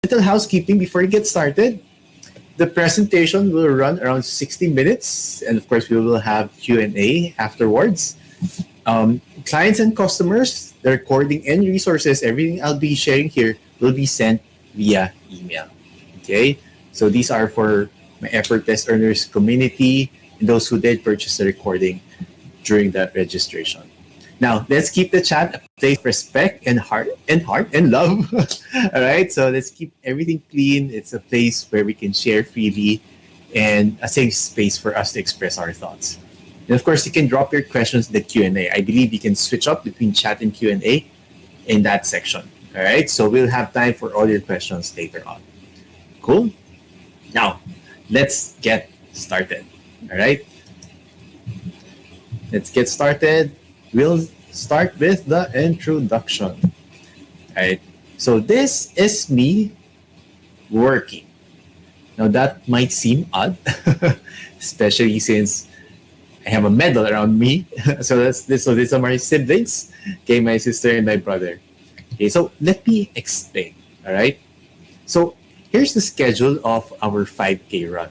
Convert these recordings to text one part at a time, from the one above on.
Little housekeeping before we get started. The presentation will run around 60 minutes, and of course, we will have Q&A afterwards. Clients and customers, the recording and resources, everything I'll be sharing here will be sent via email. Okay, so these are for my Effortless Earners community and those who did purchase the recording during that registration. Now, let's keep the chat a place of respect and heart and love. All right, so let's keep everything clean. It's a place where we can share freely and a safe space for us to express our thoughts. And of course, you can drop your questions in the Q&A. I believe you can switch up between chat and Q&A in that section. All right, so we'll have time for all your questions later on. Cool? Now, let's get started. All right, let's get started. We'll start with the introduction. All right, so this is me working. Now, that might seem odd, especially since I have a medal around me. So these are my siblings. Okay, my sister and my brother. Okay, so let me explain. All right. So here's the schedule of our 5K run.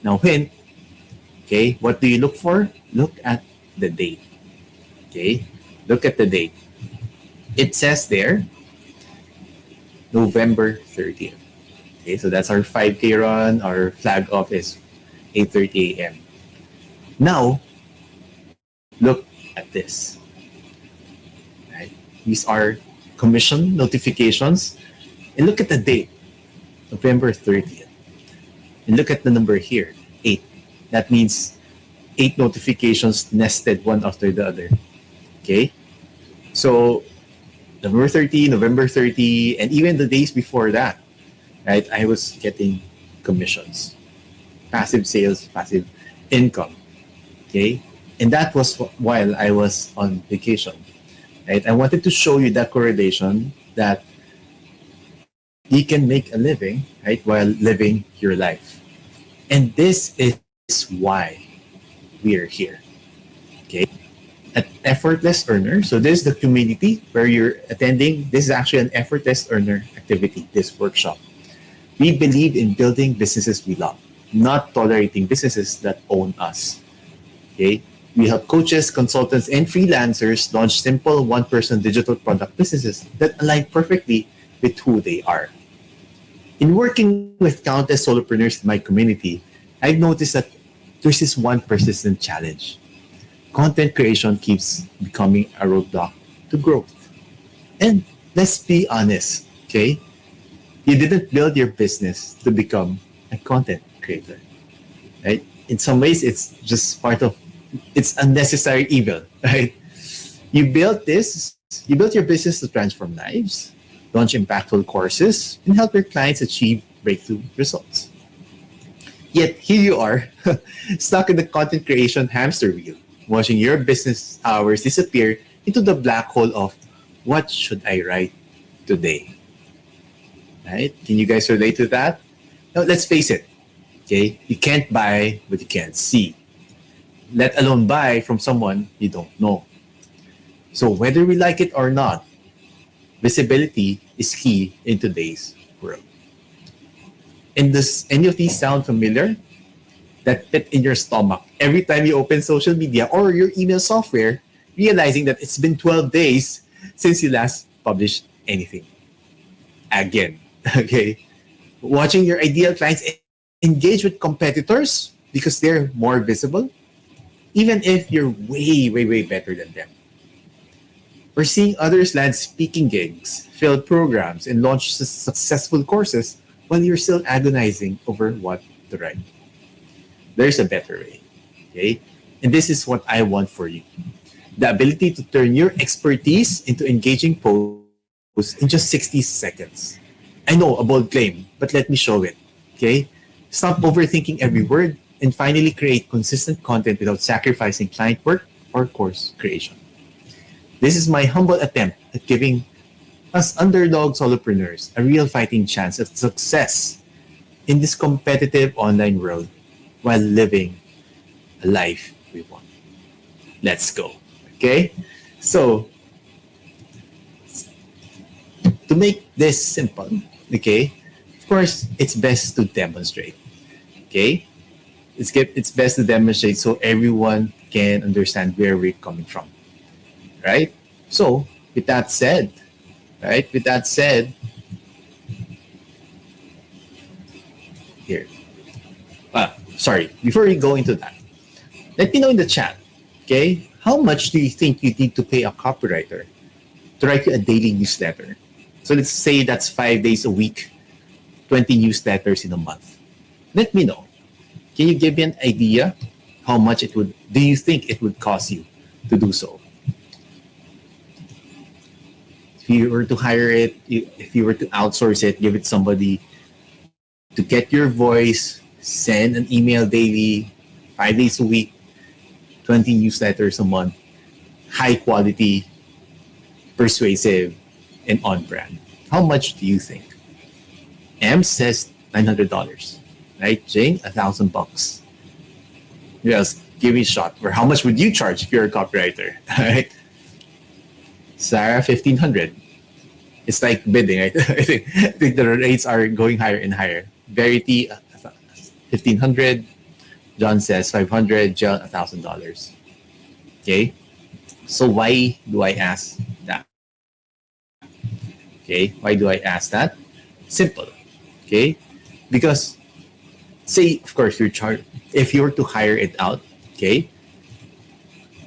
Now, hint. Okay, what do you look for? Look at the date. Okay, look at the date. It says there, November 30th. Okay, so that's our 5K run. Our flag off is 8:30 a.m. Now, look at this. Right? These are commission notifications. And look at the date, November 30th. And look at the number here, 8. That means 8 notifications nested one after the other. Okay? So, November 30, November 30, and even the days before that, right, I was getting commissions. Passive sales, passive income. Okay? And that was while I was on vacation. Right? I wanted to show you that correlation that you can make a living, right, while living your life. And this is why we are here. Okay? At Effortless Earner, so this is the community where you're attending. This is actually an Effortless Earner activity, this workshop. We believe in building businesses we love, not tolerating businesses that own us. Okay? We help coaches, consultants, and freelancers launch simple one-person digital product businesses that align perfectly with who they are. In working with countless solopreneurs in my community, I've noticed that there's this one persistent challenge. Content creation keeps becoming a roadblock to growth. And let's be honest, okay? You didn't build your business to become a content creator, right? In some ways, it's just it's unnecessary evil, right? You built your business to transform lives, launch impactful courses, and help your clients achieve breakthrough results. Yet here you are, stuck in the content creation hamster wheel, watching your business hours disappear into the black hole of what should I write today? Right? Can you guys relate to that? Now, let's face it. Okay, you can't buy what you can't see, let alone buy from someone you don't know. So whether we like it or not, visibility is key in today's world. And does any of these sound familiar? That pit in your stomach every time you open social media or your email software, realizing that it's been 12 days since you last published anything. Again, okay? Watching your ideal clients engage with competitors because they're more visible, even if you're way, way, way better than them. We're seeing others land speaking gigs, fill programs, and launch successful courses while you're still agonizing over what to write. There's a better way, okay? And this is what I want for you. The ability to turn your expertise into engaging posts in just 60 seconds. I know, a bold claim, but let me show it, okay? Stop overthinking every word and finally create consistent content without sacrificing client work or course creation. This is my humble attempt at giving us underdog solopreneurs a real fighting chance at success in this competitive online world while living a life we want. Let's go. Okay? So, to make this simple, Okay, of course, it's best to demonstrate. Okay, it's best to demonstrate so everyone can understand where we're coming from, right? So, with that said, right? With that said, here. Sorry. Before we go into that, let me know in the chat. Okay, how much do you think you need to pay a copywriter to write you a daily newsletter? So let's say that's 5 days a week, 20 newsletters in a month. Let me know. Can you give me an idea how much it would? Do you think it would cost you to do so? If you were to hire it, if you were to outsource it, give it somebody to get your voice, send an email daily, 5 days a week, 20 newsletters a month, high quality, persuasive, and on brand. How much do you think? M says $900, right? Jane, $1,000. Yes, give me a shot. Or how much would you charge if you're a copywriter? Right? Sarah, 1,500. It's like bidding, right? I think the rates are going higher and higher. Verity, 1,500. John says 500. John, $1,000. Okay. So why do I ask that? Okay. Why do I ask that? Simple. Okay. Because say, of course, if you were to hire it out, okay,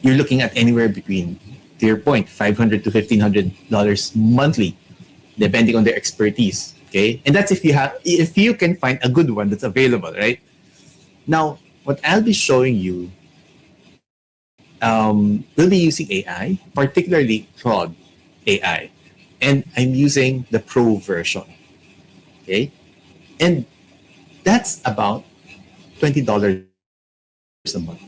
you're looking at anywhere between, to your point, $500 to $1,500 monthly, depending on their expertise. Okay, and that's if you can find a good one that's available, right? Now, what I'll be showing you, we'll be using AI, particularly Claude AI, and I'm using the Pro version. Okay, and that's about $20 a month.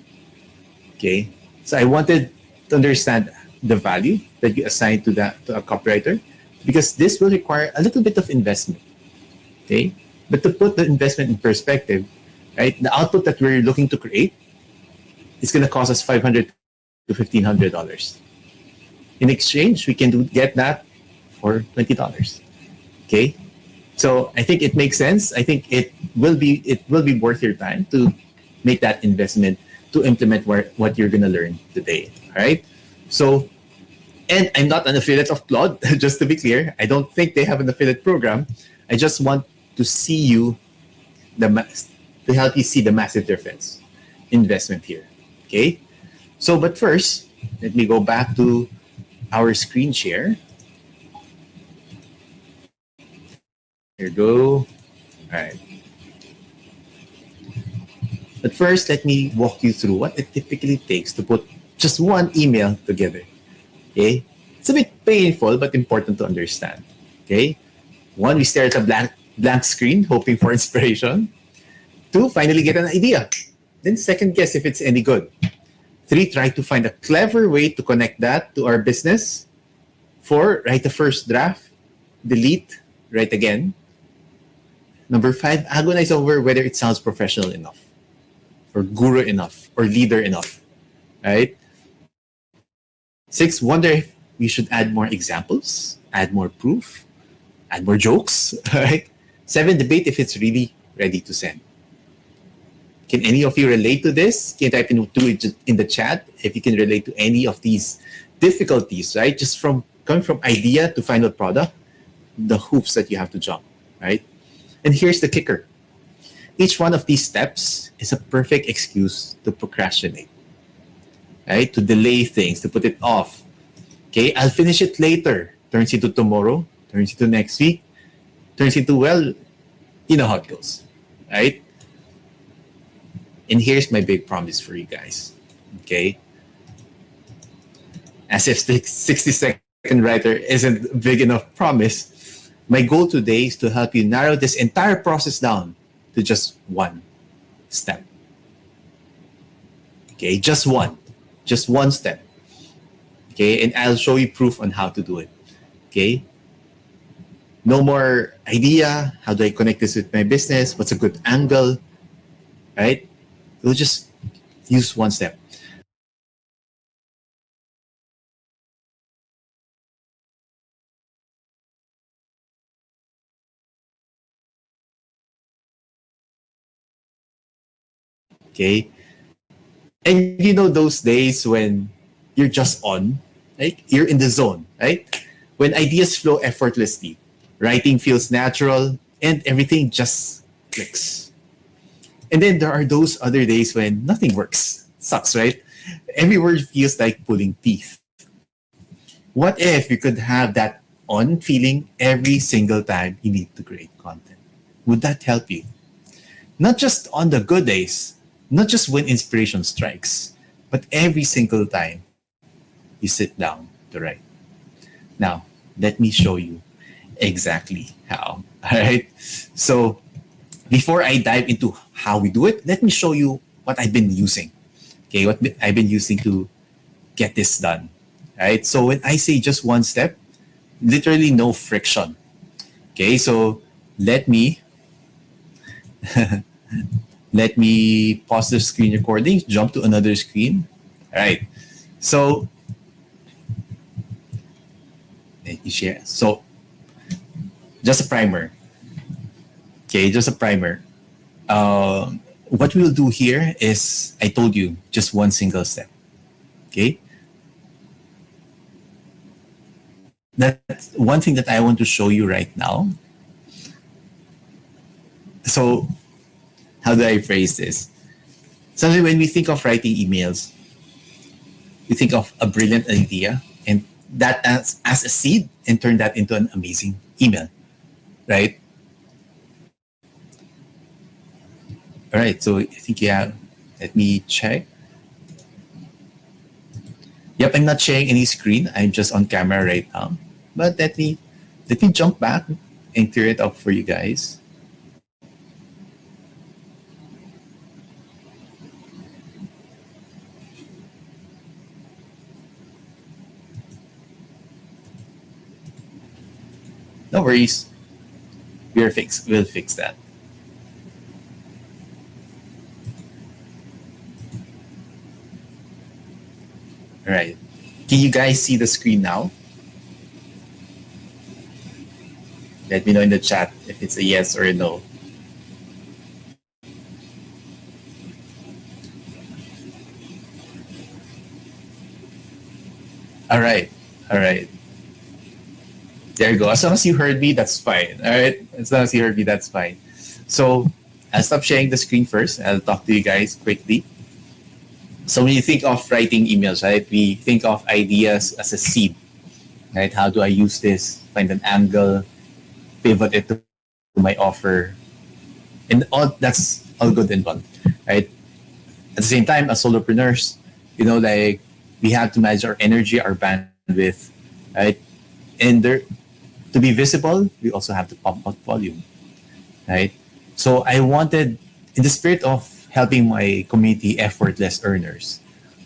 Okay, so I wanted to understand the value that you assign to a copywriter, because this will require a little bit of investment. Okay, but to put the investment in perspective, right, the output that we're looking to create is going to cost us $500 to $1,500. In exchange, we can get that for $20. Okay, so I think it makes sense. I think it will be worth your time to make that investment to implement what you're going to learn today. All right. So, and I'm not an affiliate of Claude, just to be clear. I don't think they have an affiliate program. I just want to see you to help you see the massive difference investment here. Okay. So, but first, let me go back to our screen share. Here we go. All right. But first, let me walk you through what it typically takes to put just one email together. Okay? It's a bit painful, but important to understand. Okay? One, we stare at a blank screen, hoping for inspiration. Two, finally get an idea. Then second, guess if it's any good. Three, try to find a clever way to connect that to our business. Four, write the first draft. Delete, write again. Number five, agonize over whether it sounds professional enough, or guru enough, or leader enough, right? Six, wonder if we should add more examples, add more proof, add more jokes, right? Seven, debate if it's really ready to send. Can any of you relate to this? Can you type in the chat if you can relate to any of these difficulties, right? Just from coming from idea to final product, the hoops that you have to jump, right? And here's the kicker. Each one of these steps is a perfect excuse to procrastinate, right? To delay things, to put it off. Okay, I'll finish it later. Turns into tomorrow, turns into next week, turns into, well, you know how it goes, right? And here's my big promise for you guys. Okay, as if the 60-second writer isn't a big enough promise, my goal today is to help you narrow this entire process down to just one step. Okay, just one step. Okay, and I'll show you proof on how to do it. Okay, no more idea. How do I connect this with my business? What's a good angle? Right? We'll just use one step. Okay. And you know those days when you're just on, like you're in the zone, right? When ideas flow effortlessly, writing feels natural, and everything just clicks. And then there are those other days when nothing works. Sucks, right? Every word feels like pulling teeth. What if you could have that on feeling every single time you need to create content? Would that help you? Not just on the good days, not just when inspiration strikes, but every single time you sit down to write. Now, let me show you exactly how. All right. So, before I dive into how we do it, let me show you what I've been using. Okay, what I've been using to get this done. Right. So, when I say just one step, literally no friction. Okay, so let me let me pause the screen recording, jump to another screen. All right. So let me share. So just a primer. Okay, just a primer. What we'll do here is, I told you, just one single step. Okay. That's one thing that I want to show you right now. So how do I phrase this? Sometimes when we think of writing emails, we think of a brilliant idea and that as a seed and turn that into an amazing email, right? All right, so I think yeah, let me check. Yep, I'm not sharing any screen. I'm just on camera right now. But let me jump back and clear it up for you guys. No worries. We'll fix that. All right. Can you guys see the screen now? Let me know in the chat if it's a yes or a no. All right. All right. There you go. As long as you heard me, that's fine. All right. As long as you heard me, that's fine. So I'll stop sharing the screen first. I'll talk to you guys quickly. So when you think of writing emails, right, we think of ideas as a seed, right? How do I use this? Find an angle, pivot it to my offer, and all that's all good and well, right? At the same time, as solopreneurs, like we have to manage our energy, our bandwidth, right? And there, to be visible, we also have to pump out volume, right? So I wanted, in the spirit of helping my community effortless earners,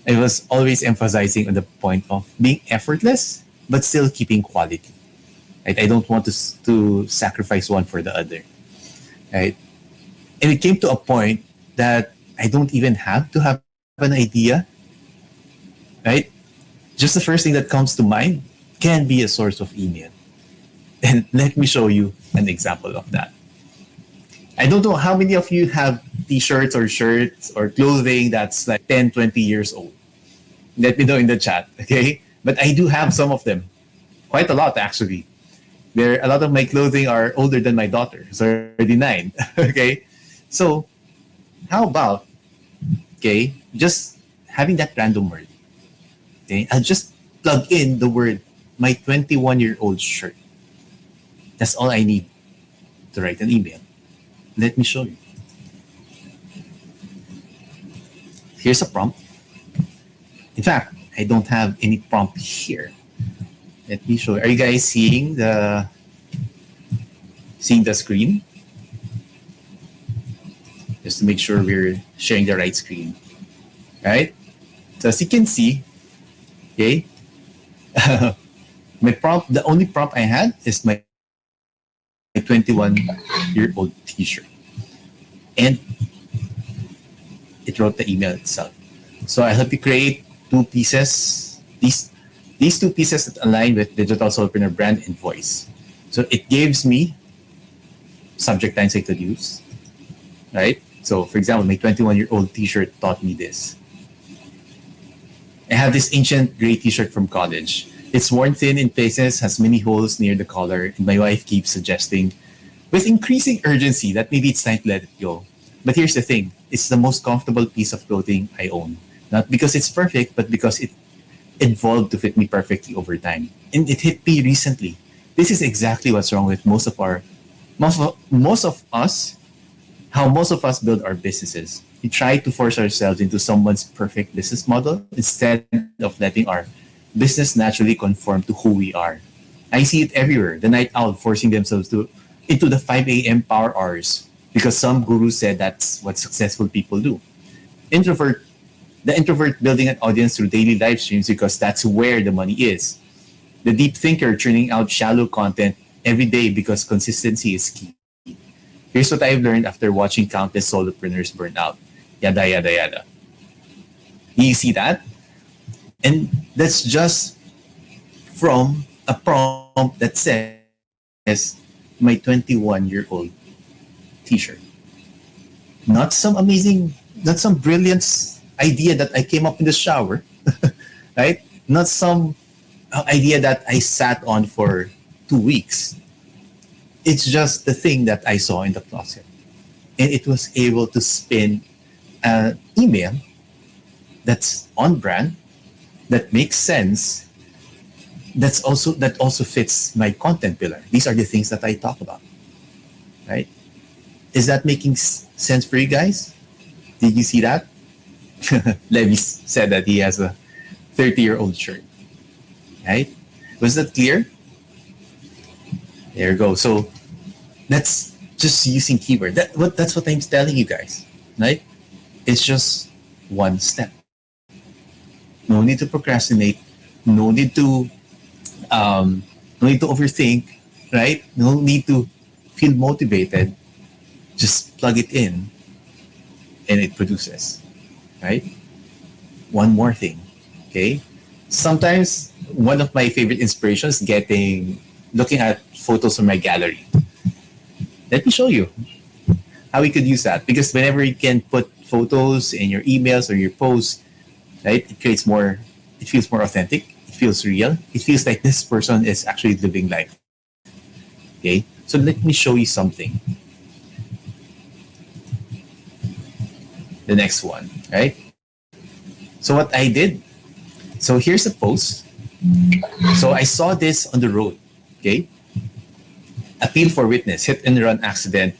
I was always emphasizing on the point of being effortless, but still keeping quality. Right? I don't want to sacrifice one for the other. Right? And it came to a point that I don't even have to have an idea. Right? Just the first thing that comes to mind can be a source of email. And let me show you an example of that. I don't know how many of you have t-shirts or shirts or clothing that's like 10, 20 years old. Let me know in the chat, okay? But I do have some of them. Quite a lot, actually. A lot of my clothing are older than my daughter. She's already 9, okay? So how about, okay, just having that random word, okay? I'll just plug in the word, my 21-year-old shirt. That's all I need to write an email. Let me show you. Here's a prompt. In fact, I don't have any prompt here. Let me show you. Are you guys seeing the screen? Just to make sure we're sharing the right screen. Right? So as you can see, okay, my prompt, the only prompt I had is my 21-year-old t-shirt. And it wrote the email itself. So I help you create two pieces. These two pieces that align with digital solopreneur brand and voice. So it gives me subject lines I could use, right? So, for example, my 21-year-old t-shirt taught me this. I have this ancient gray t-shirt from college. It's worn thin in places, has many holes near the collar, and my wife keeps suggesting, with increasing urgency, that maybe it's time to let it go. But here's the thing, it's the most comfortable piece of clothing I own. Not because it's perfect, but because it evolved to fit me perfectly over time. And it hit me recently. This is exactly what's wrong with most of us, how most of us build our businesses. We try to force ourselves into someone's perfect business model instead of letting our business naturally conform to who we are. I see it everywhere. The night owl forcing themselves to into the 5 a.m. power hours because some guru said that's what successful people do. Introvert, the introvert building an audience through daily live streams because that's where the money is. The deep thinker churning out shallow content every day because consistency is key. Here's what I've learned after watching countless solopreneurs burn out. Yada, yada, yada. You see that? And that's just from a prompt that says my 21-year-old t-shirt. Not some amazing, not some brilliant idea that I came up in the shower, right? Not some idea that I sat on for 2 weeks. It's just the thing that I saw in the closet. And it was able to spin an email that's on brand, that makes sense, that also fits my content pillar. These are the things that I talk about, right? Is that making sense for you guys? Did you see that? Levi said that he has a 30-year-old shirt, right? Was that clear? There you go. So that's just using keyword. That's what I'm telling you guys, right? It's just one step. No need to procrastinate. No need to no need to overthink, right? No need to feel motivated. Just plug it in, and it produces, right? One more thing, okay? Sometimes one of my favorite inspirations looking at photos from my gallery. Let me show you how we could use that, because whenever you can put photos in your emails or your posts, right, it feels more authentic, it feels real, it feels like this person is actually living life. Okay, so let me show you something. The next one, right? So what I did, so here's a post. So I saw this on the road, okay? Appeal for witness, hit and run accident.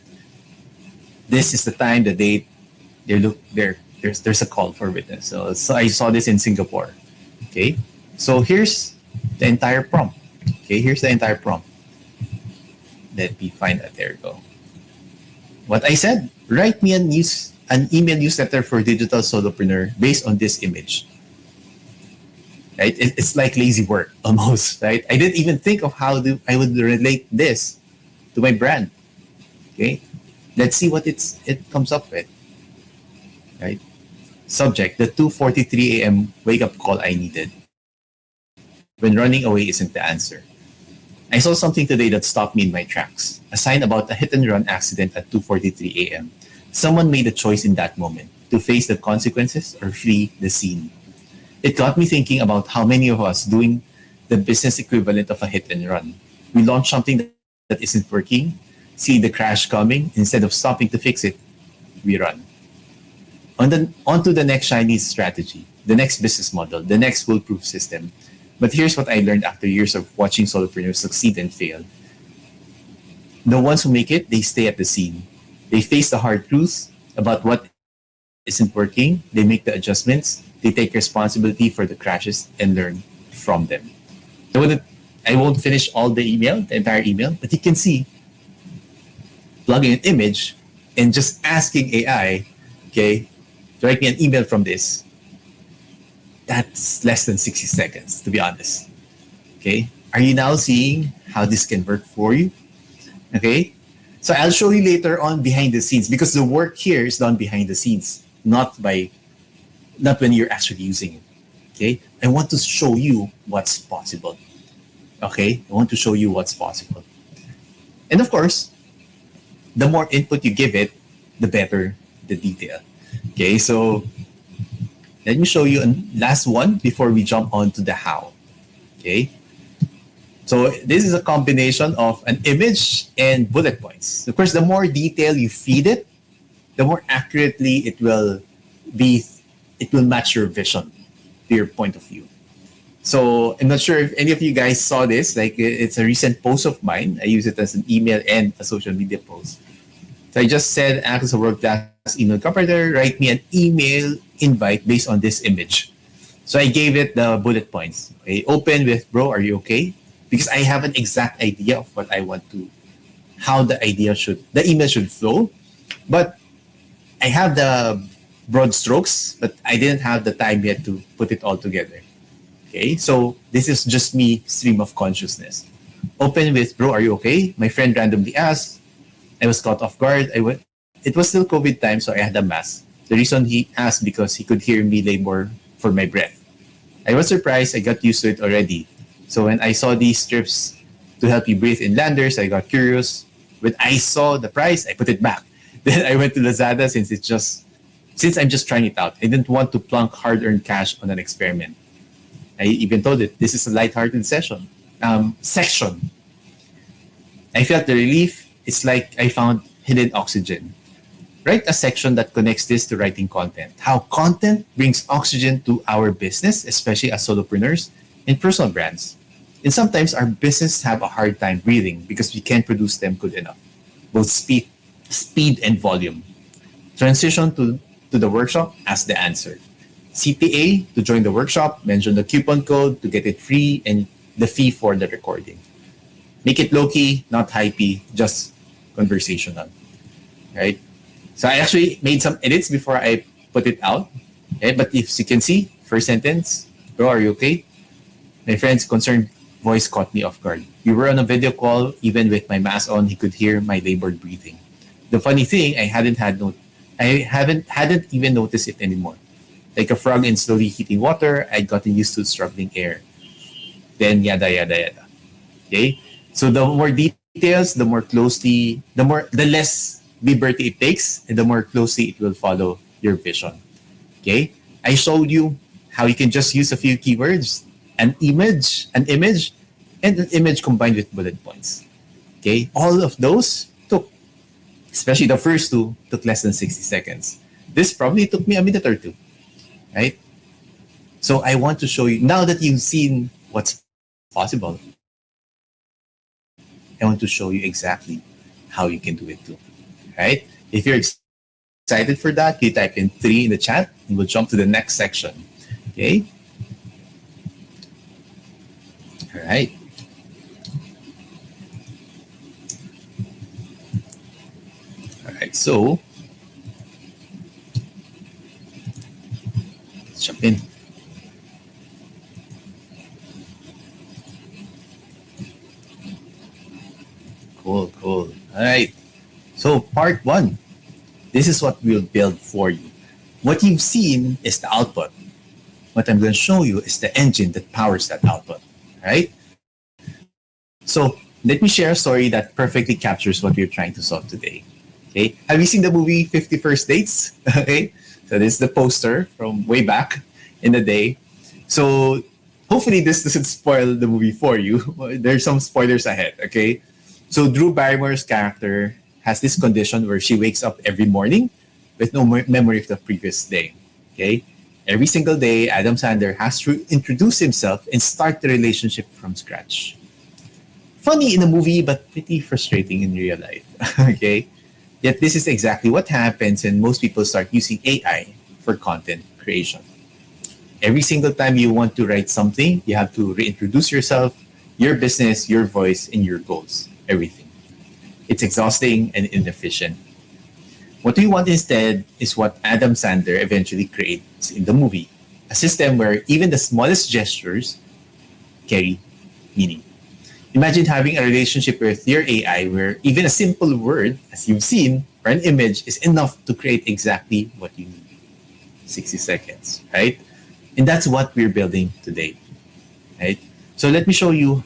This is the time, the date. There's a call for witness. So I saw this in Singapore. Okay. So here's the entire prompt. Okay, here's the entire prompt. Let me find that. There you go. What I said, write me an email newsletter for digital solopreneur based on this image. Right? It's like lazy work almost, right? I didn't even think of how I would relate this to my brand. Okay. Let's see what it comes up with. Right? Subject, the 2:43 a.m. wake-up call I needed. When running away isn't the answer. I saw something today that stopped me in my tracks. A sign about a hit-and-run accident at 2:43 a.m. Someone made a choice in that moment to face the consequences or flee the scene. It got me thinking about how many of us doing the business equivalent of a hit-and-run. We launch something that isn't working, see the crash coming, instead of stopping to fix it, we run. On to the next shiny strategy, the next business model, the next foolproof system. But here's what I learned after years of watching solopreneurs succeed and fail. The ones who make it, they stay at the scene. They face the hard truths about what isn't working. They make the adjustments. They take responsibility for the crashes and learn from them. So I won't finish all the entire email, but you can see plugging an image and just asking AI, okay, to write me an email from this. That's less than 60 seconds, to be honest. Okay. Are you now seeing how this can work for you? Okay. So I'll show you later on behind the scenes, because the work here is done behind the scenes, not when you're actually using it. Okay. I want to show you what's possible. Okay. I want to show you what's possible. And of course, the more input you give it, the better the detail. Okay, so let me show you a last one before we jump on to the how. Okay, so this is a combination of an image and bullet points. Of course, the more detail you feed it, the more accurately be, it will match your vision to your point of view. So I'm not sure if any of you guys saw this. Like it's a recent post of mine. I use it as an email and a social media post. So I just said, act as a world-class email copywriter, write me an email invite based on this image. So I gave it the bullet points. Okay, open with, bro, are you okay? Because I have an exact idea of what I want to, how the email should flow. But I have the broad strokes, but I didn't have the time yet to put it all together. Okay, so this is just me stream of consciousness. Open with, bro, are you okay? My friend randomly asked. I was caught off guard. It was still COVID time, so I had a mask. The reason he asked because he could hear me labor for my breath. I was surprised. I got used to it already. So when I saw these strips to help you breathe in landers, I got curious. When I saw the price, I put it back. Then I went to Lazada since I'm just trying it out. I didn't want to plunk hard-earned cash on an experiment. I even told it this is a light-hearted section. I felt the relief. It's like I found hidden oxygen. Write a section that connects this to writing content. How content brings oxygen to our business, especially as solopreneurs and personal brands. And sometimes our business have a hard time breathing because we can't produce them good enough. Both speed and volume. Transition to the workshop as the answer. CPA to join the workshop, mention the coupon code to get it free and the fee for the recording. Make it low-key, not hypey, just conversational. Right? So I actually made some edits before I put it out. Okay? But if you can see, first sentence, bro, are you okay? My friend's concerned voice caught me off guard. We were on a video call, even with my mask on, he could hear my labored breathing. The funny thing, I hadn't even noticed it anymore. Like a frog in slowly heating water, I'd gotten used to struggling air. Then yada yada yada. Okay? So the more details, the less liberty it takes, and the more closely it will follow your vision. Okay? I showed you how you can just use a few keywords, an image, and an image combined with bullet points. Okay? All of those took, especially the first two, took less than 60 seconds. This probably took me a minute or two. Right? So I want to show you, now that you've seen what's possible, I want to show you exactly how you can do it too. Right? If you're excited for that, you type in 3 in the chat and we'll jump to the next section. Okay? All right. All right, so let's jump in. Cool. All right. So part 1, this is what we'll build for you. What you've seen is the output. What I'm going to show you is the engine that powers that output. Right? So let me share a story that perfectly captures what we're trying to solve today. Okay? Have you seen the movie 50 First Dates? Okay? So this is the poster from way back in the day. So hopefully this doesn't spoil the movie for you. There's some spoilers ahead, okay? So Drew Barrymore's character has this condition where she wakes up every morning with no memory of the previous day, okay? Every single day, Adam Sandler has to introduce himself and start the relationship from scratch. Funny in the movie, but pretty frustrating in real life, okay? Yet this is exactly what happens when most people start using AI for content creation. Every single time you want to write something, you have to reintroduce yourself, your business, your voice, and your goals, everything. It's exhausting and inefficient. What we want instead is what Adam Sandler eventually creates in the movie, a system where even the smallest gestures carry meaning. Imagine having a relationship with your AI where even a simple word, as you've seen, or an image is enough to create exactly what you need. 60 seconds, right? And that's what we're building today, right? So let me show you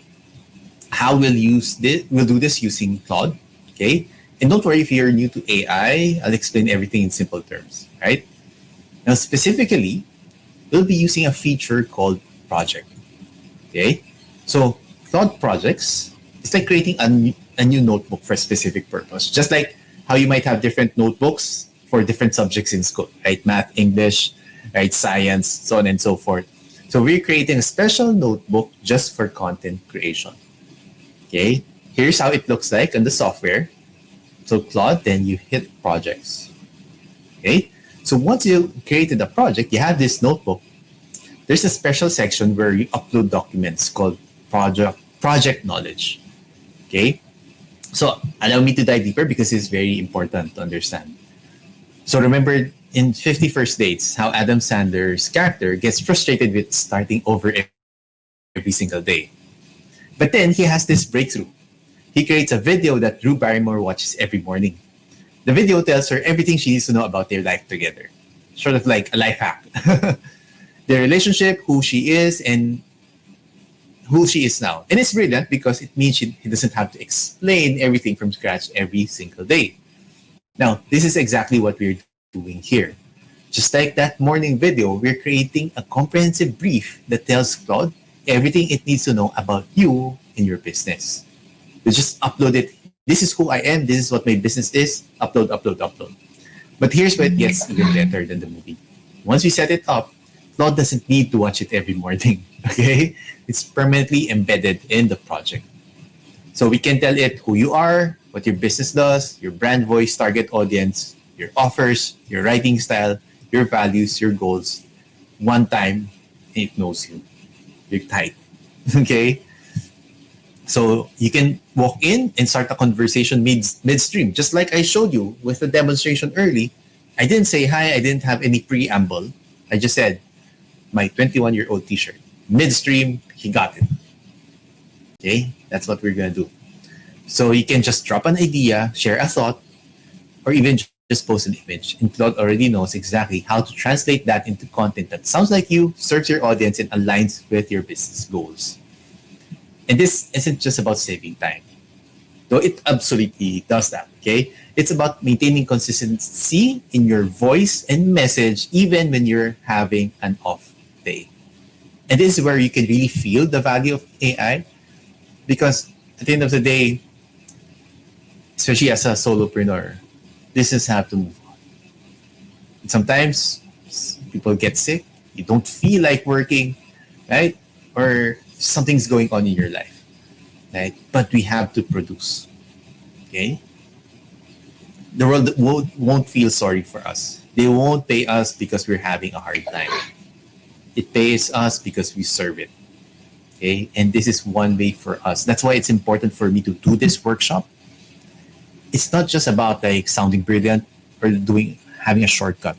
how we'll use this. We'll do this using Claude, okay? And don't worry if you're new to AI, I'll explain everything in simple terms, right? Now, specifically, we'll be using a feature called project. Okay? So, Claude projects, it's like creating a new notebook for a specific purpose. Just like how you might have different notebooks for different subjects in school, right? Math, English, right? Science, so on and so forth. So, we're creating a special notebook just for content creation. Okay? Here's how it looks like on the software. So, Claude, then you hit projects. Okay? So once you created a project, you have this notebook. There's a special section where you upload documents called project knowledge. Okay. So allow me to dive deeper because it's very important to understand. So remember in 50 First Dates, how Adam Sandler's character gets frustrated with starting over every single day. But then he has this breakthrough. He creates a video that Drew Barrymore watches every morning. The video tells her everything she needs to know about their life together. Sort of like a life hack. Their relationship, who she is, and who she is now. And it's brilliant because it means he doesn't have to explain everything from scratch every single day. Now, this is exactly what we're doing here. Just like that morning video, we're creating a comprehensive brief that tells Claude everything it needs to know about you and your business. We just upload it. This is who I am. This is what my business is. Upload, upload, upload. But here's where it gets even better than the movie. Once we set it up, Claude doesn't need to watch it every morning. Okay? It's permanently embedded in the project. So we can tell it who you are, what your business does, your brand voice, target audience, your offers, your writing style, your values, your goals. One time, it knows you. You're tight. Okay? So you can walk in and start a conversation midstream, just like I showed you with the demonstration early. I didn't say hi. I didn't have any preamble. I just said, my 21-year-old t-shirt. Midstream, he got it. Okay? That's what we're going to do. So you can just drop an idea, share a thought, or even just post an image. And Claude already knows exactly how to translate that into content that sounds like you, serves your audience, and aligns with your business goals. And this isn't just about saving time, though it absolutely does that, okay? It's about maintaining consistency in your voice and message, even when you're having an off day. And this is where you can really feel the value of AI, because at the end of the day, especially as a solopreneur, business have to move on. And sometimes people get sick, you don't feel like working, right? Or something's going on in your life, right? But we have to produce, okay? The world won't feel sorry for us. They won't pay us because we're having a hard time. It pays us because we serve it, okay? And this is one way for us. That's why it's important for me to do this workshop. It's not just about like sounding brilliant or having a shortcut.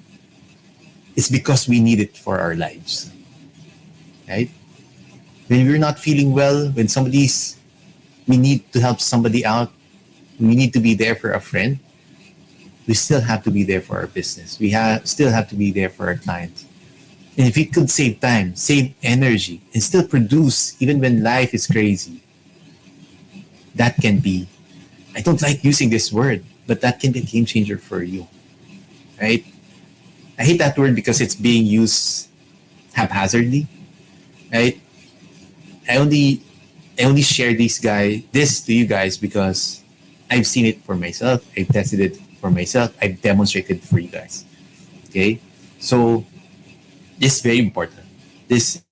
It's because we need it for our lives, right? When we're not feeling well, when we need to help somebody out, we need to be there for a friend, we still have to be there for our business. Still have to be there for our clients. And if we could save time, save energy, and still produce even when life is crazy, that can be, I don't like using this word, but that can be a game changer for you, right? I hate that word because it's being used haphazardly, right? I only share this to you guys because I've seen it for myself. I've tested it for myself. I've demonstrated for you guys. Okay, so this is very important. This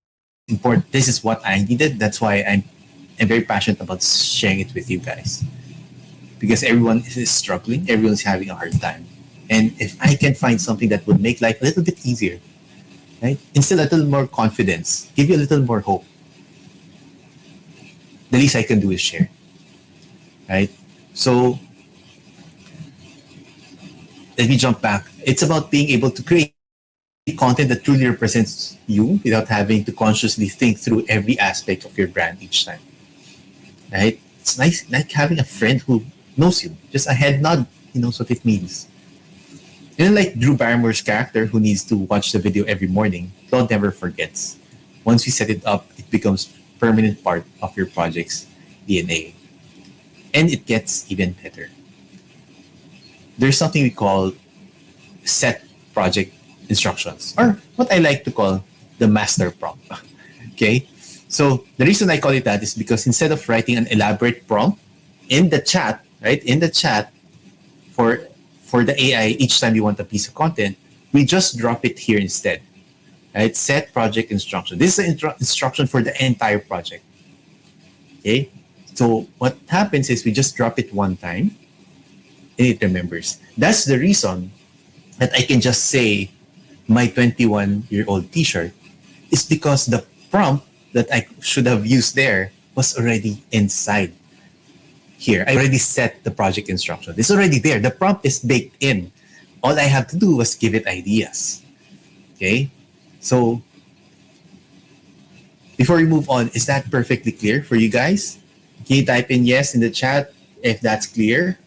is what I needed. That's why I'm very passionate about sharing it with you guys, because everyone is struggling. Everyone's having a hard time, and if I can find something that would make life a little bit easier, right, instill a little more confidence, give you a little more hope, the least I can do is share, right? So let me jump back. It's about being able to create content that truly represents you without having to consciously think through every aspect of your brand each time, right? It's nice, like having a friend who knows you. Just a head nod, he knows what it means. And like Drew Barrymore's character who needs to watch the video every morning, Claude never forgets. Once you set it up, it becomes permanent part of your project's DNA. And it gets even better. there's something we call set project instructions, or what I like to call the master prompt. Okay, so the reason I call it that is because instead of writing an elaborate prompt in the chat, right, in the chat for the AI each time you want a piece of content, we just drop it here instead. Right, set project instruction. This is the instruction for the entire project. Okay, so what happens is we just drop it one time and it remembers. That's the reason that I can just say my 21-year-old t-shirt is because the prompt that I should have used there was already inside here. I already set the project instruction. It's already there. The prompt is baked in. All I have to do was give it ideas. Okay? So before we move on, is that perfectly clear for you guys? Can you type in yes in the chat if that's clear?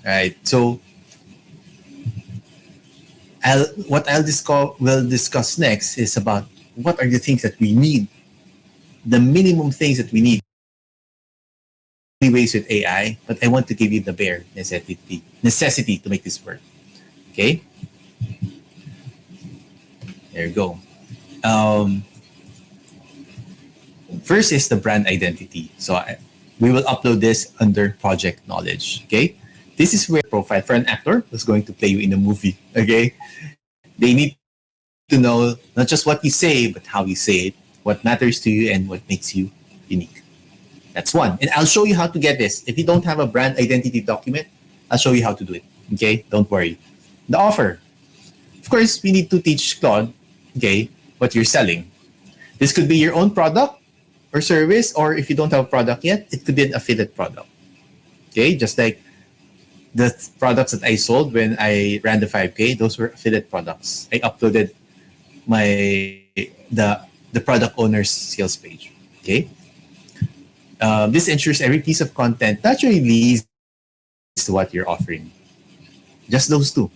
All right. So we'll discuss next is about what are the things that we need, the minimum things that we need. Ways with AI, but I want to give you the bare necessity to make this work. Okay, there you go. First is the brand identity. So we will upload this under Project Knowledge. Okay, this is where profile for an actor who's going to play you in a movie. Okay, they need to know not just what you say, but how you say it, what matters to you, and what makes you unique. That's one. And I'll show you how to get this. If you don't have a brand identity document, I'll show you how to do it. Okay, don't worry. The offer. Of course, we need to teach Claude, okay, what you're selling. This could be your own product or service, or if you don't have a product yet, it could be an affiliate product. Okay, just like the products that I sold when I ran the 5K, those were affiliate products. I uploaded the product owner's sales page. Okay, this ensures every piece of content naturally leads to what you're offering. Just those two.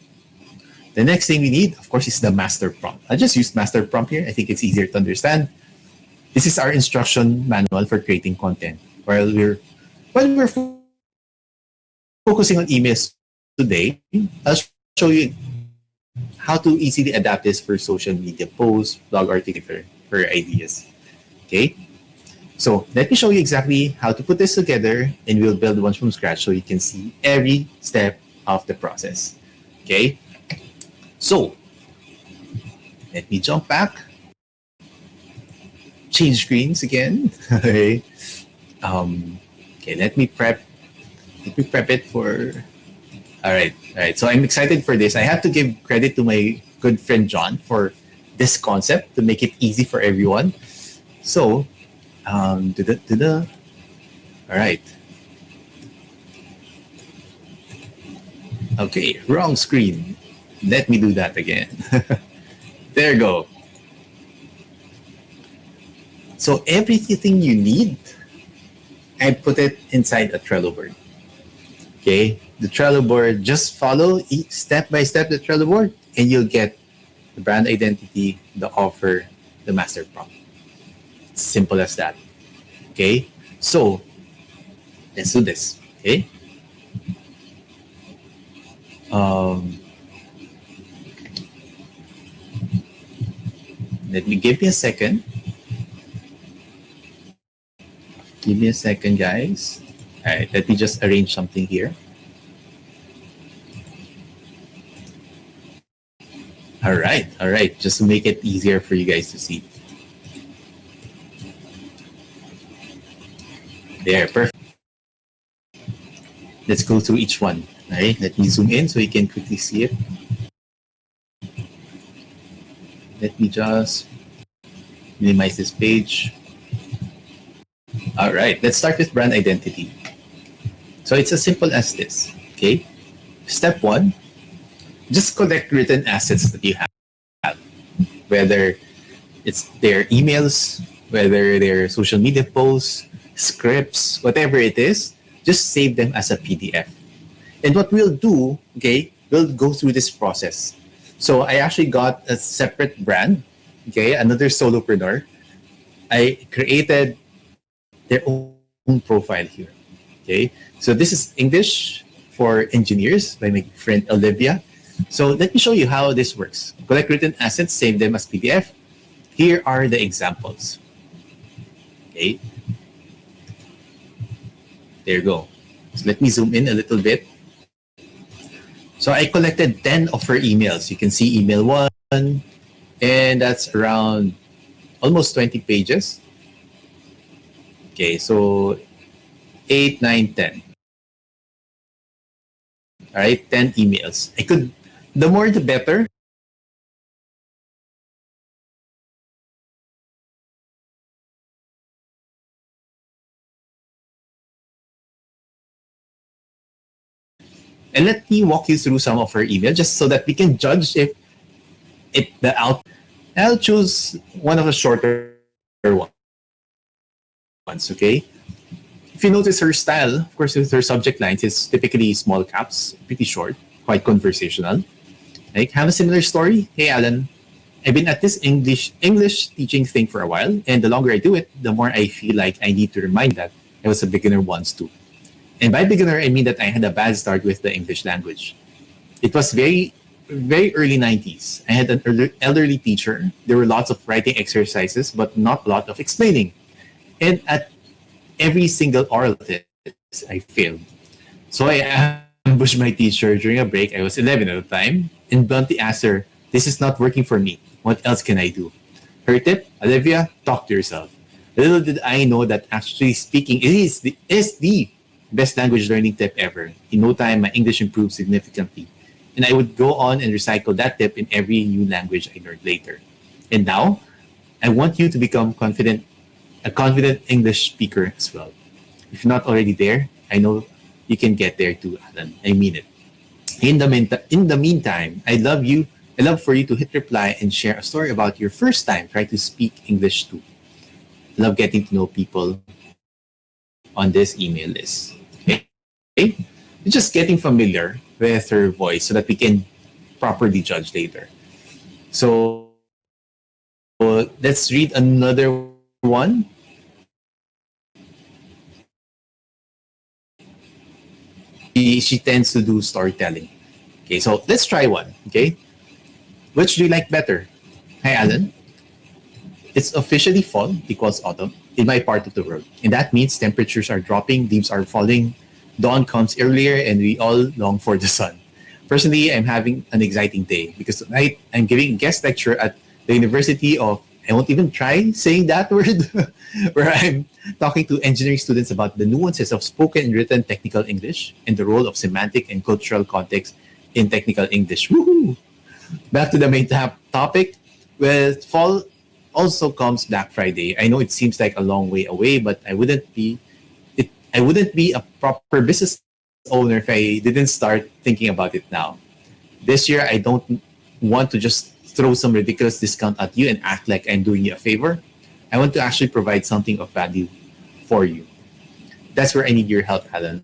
The next thing we need, of course, is the master prompt. I just used master prompt here. I think it's easier to understand. This is our instruction manual for creating content. While we're focusing on emails today, I'll show you how to easily adapt this for social media posts, blog articles, for ideas. Okay? So let me show you exactly how to put this together, and we'll build one from scratch so you can see every step of the process. Okay? So let me jump back. Change screens again. Okay. Okay, let me prep it for. All right. So I'm excited for this. I have to give credit to my good friend John for this concept to make it easy for everyone. So, all right. Okay, wrong screen. Let me do that again. There you go. So everything you need, I put it inside a Trello board. Okay, the Trello board, just follow step by step the Trello board, and you'll get the brand identity, the offer, the master prompt. It's simple as that. Okay, so let's do this. Okay. Let me give me a second. Give me a second, guys. All right, let me just arrange something here. All right, just to make it easier for you guys to see. There, perfect. Let's go through each one. All right, let me zoom in so you can quickly see it. Let me just minimize this page. All right, let's start with brand identity. So it's as simple as this, okay? Step one, just collect written assets that you have, whether it's their emails, whether their social media posts, scripts, whatever it is, just save them as a PDF. And what we'll do, okay, we'll go through this process. So I actually got a separate brand, okay, another solopreneur. I created their own profile here. Okay, so this is English for Engineers by my friend Olivia. So let me show you how this works. Collect written assets, save them as PDF. Here are the examples. Okay, there you go. So let me zoom in a little bit. So I collected 10 of her emails. You can see email 1, and that's around almost 20 pages. Okay, so 8, 9, 10. All right, 10 emails. The more the better. And let me walk you through some of her emails just so that we can judge if the out. I'll choose one of the shorter ones, okay? If you notice her style, of course, her subject lines is typically small caps, pretty short, quite conversational. Like, have a similar story? Hey, Alan, I've been at this English teaching thing for a while, and the longer I do it, the more I feel like I need to remind that I was a beginner once too. And by beginner, I mean that I had a bad start with the English language. It was very early 90s. I had an elderly teacher. There were lots of writing exercises, but not a lot of explaining. And at every single oral test, I failed. So I ambushed my teacher during a break. I was 11 at the time and bluntly asked her, "This is not working for me. What else can I do?" Her tip, Olivia, talk to yourself. Little did I know that actually speaking is the best language learning tip ever. In no time, my English improved significantly. And I would go on and recycle that tip in every new language I learned later. And now, I want you to become a confident English speaker as well. If you're not already there, I know you can get there too, Alan. I mean it. In the meantime, I love for you to hit reply and share a story about your first time trying to speak English too. I love getting to know people on this email list. Okay? Just getting familiar with her voice so that we can properly judge later. So let's read another one. She tends to do storytelling. Okay, so let's try one. Okay, which do you like better? Hi, Alan. It's officially fall equals autumn in my part of the world. And that means temperatures are dropping, leaves are falling, dawn comes earlier, and we all long for the sun. Personally, I'm having an exciting day because tonight I'm giving a guest lecture at the University of, I won't even try saying that word, where I'm talking to engineering students about the nuances of spoken and written technical English and the role of semantic and cultural context in technical English. Woohoo! Back to the main topic. With fall also comes Black Friday. I know it seems like a long way away, but I wouldn't be a proper business owner if I didn't start thinking about it now. This year I don't want to just throw some ridiculous discount at you and act like I'm doing you a favor. I want to actually provide something of value for you. That's where I need your help, Alan.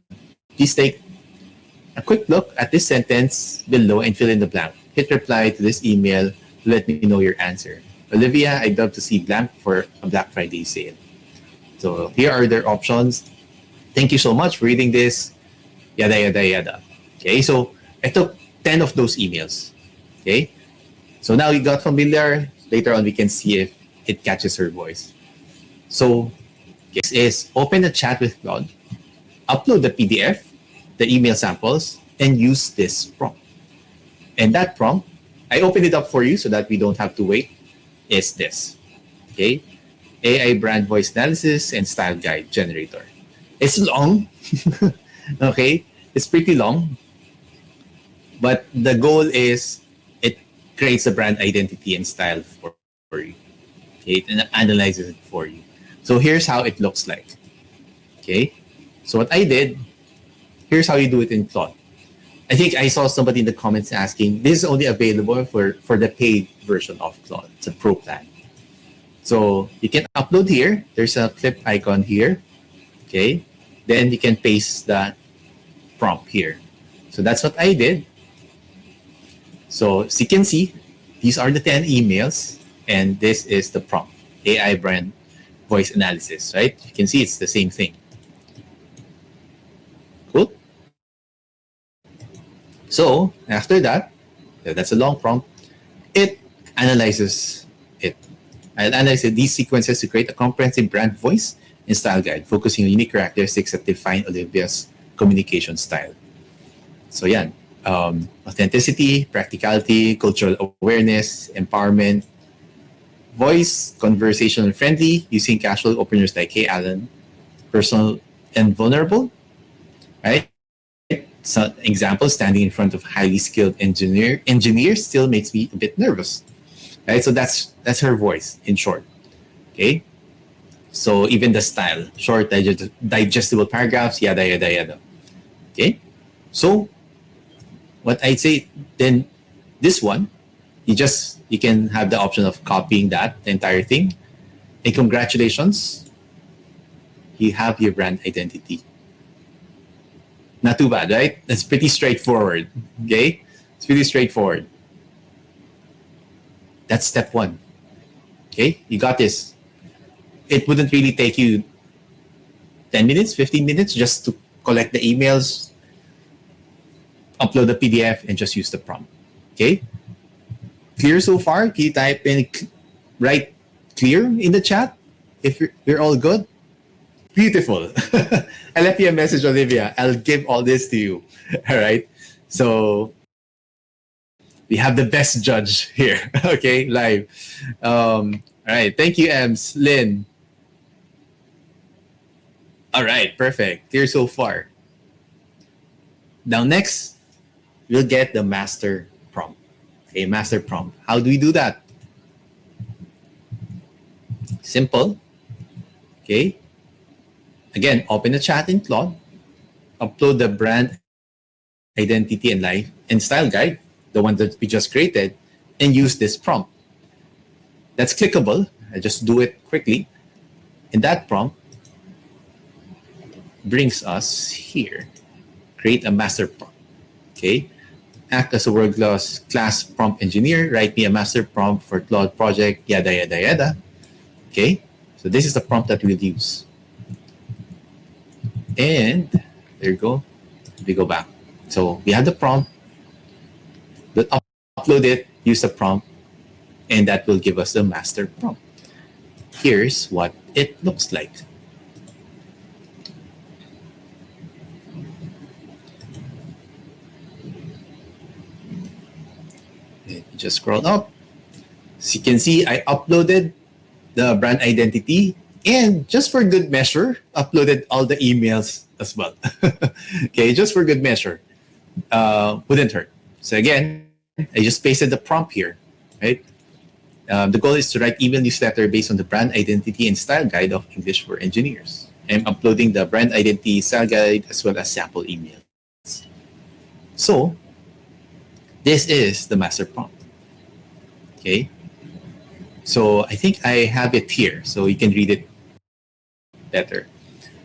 Please take a quick look at this sentence below and fill in the blank. Hit reply to this email to let me know your answer. Olivia, I'd love to see blank for a Black Friday sale. So here are their options. Thank you so much for reading this. Yada, yada, yada. Okay, so I took 10 of those emails. Okay, so now we got familiar. Later on, we can see if it catches her voice. So, this is open a chat with Claude, upload the PDF, the email samples, and use this prompt. And that prompt, I opened it up for you so that we don't have to wait, is this. Okay, AI brand voice analysis and style guide generator. It's long. Okay, it's pretty long, but the goal is it creates a brand identity and style for you. Okay, and analyzes it for you. So here's how it looks like. Okay, so what I did, here's how you do it in Claude. I think I saw somebody in the comments asking, this is only available for the paid version of Claude. It's a pro plan. So you can upload here. There's a clip icon here. Okay, then you can paste the prompt here. So that's what I did. So as you can see, these are the 10 emails, and this is the prompt, AI brand voice analysis, right? You can see it's the same thing. So after that, that's a long prompt. It analyzes it. I'll analyze these sequences to create a comprehensive brand voice and style guide, focusing on unique characteristics that define Olivia's communication style. So yeah, authenticity, practicality, cultural awareness, empowerment, voice, conversational friendly, using casual openers like "Hey Alan," personal and vulnerable, right? So example, standing in front of highly skilled engineer still makes me a bit nervous, right? So that's her voice in short. Okay. So even the style, short, digestible paragraphs, yada yada yada. Okay. So what I'd say then, this one, you can have the option of copying that the entire thing. And congratulations, you have your brand identity. Not too bad, right? That's pretty straightforward. Okay? It's pretty straightforward. That's step one. Okay? You got this. It wouldn't really take you 10 minutes, 15 minutes just to collect the emails, upload the PDF, and just use the prompt. Okay? Clear so far? Can you type in write clear in the chat if you're all good? Beautiful. I left you a message, Olivia. I'll give all this to you. All right. So we have the best judge here. Okay, live. All right. Thank you, Ems. Lynn. All right. Perfect. Clear so far. Now, next, we'll get the master prompt. Okay, master prompt. How do we do that? Simple. Okay. Again, open the chat in Claude, upload the brand identity and life and style guide, the one that we just created, and use this prompt. That's clickable. I just do it quickly. And that prompt brings us here. Create a master prompt. Okay. Act as a world-class prompt engineer. Write me a master prompt for Claude project, yada, yada, yada. Okay. So this is the prompt that we'll use. And there you go. We go back. So we have the prompt. We'll upload it, use the prompt, and that will give us the master prompt. Here's what it looks like. Just scroll up. As you can see, I uploaded the brand identity, and just for good measure, uploaded all the emails as well. Okay, just for good measure. Wouldn't hurt. So again, I just pasted the prompt here, right? The goal is to write email newsletter based on the brand identity and style guide of English for Engineers. I'm uploading the brand identity style guide as well as sample emails. So this is the master prompt. Okay. So I think I have it here, so you can read it better.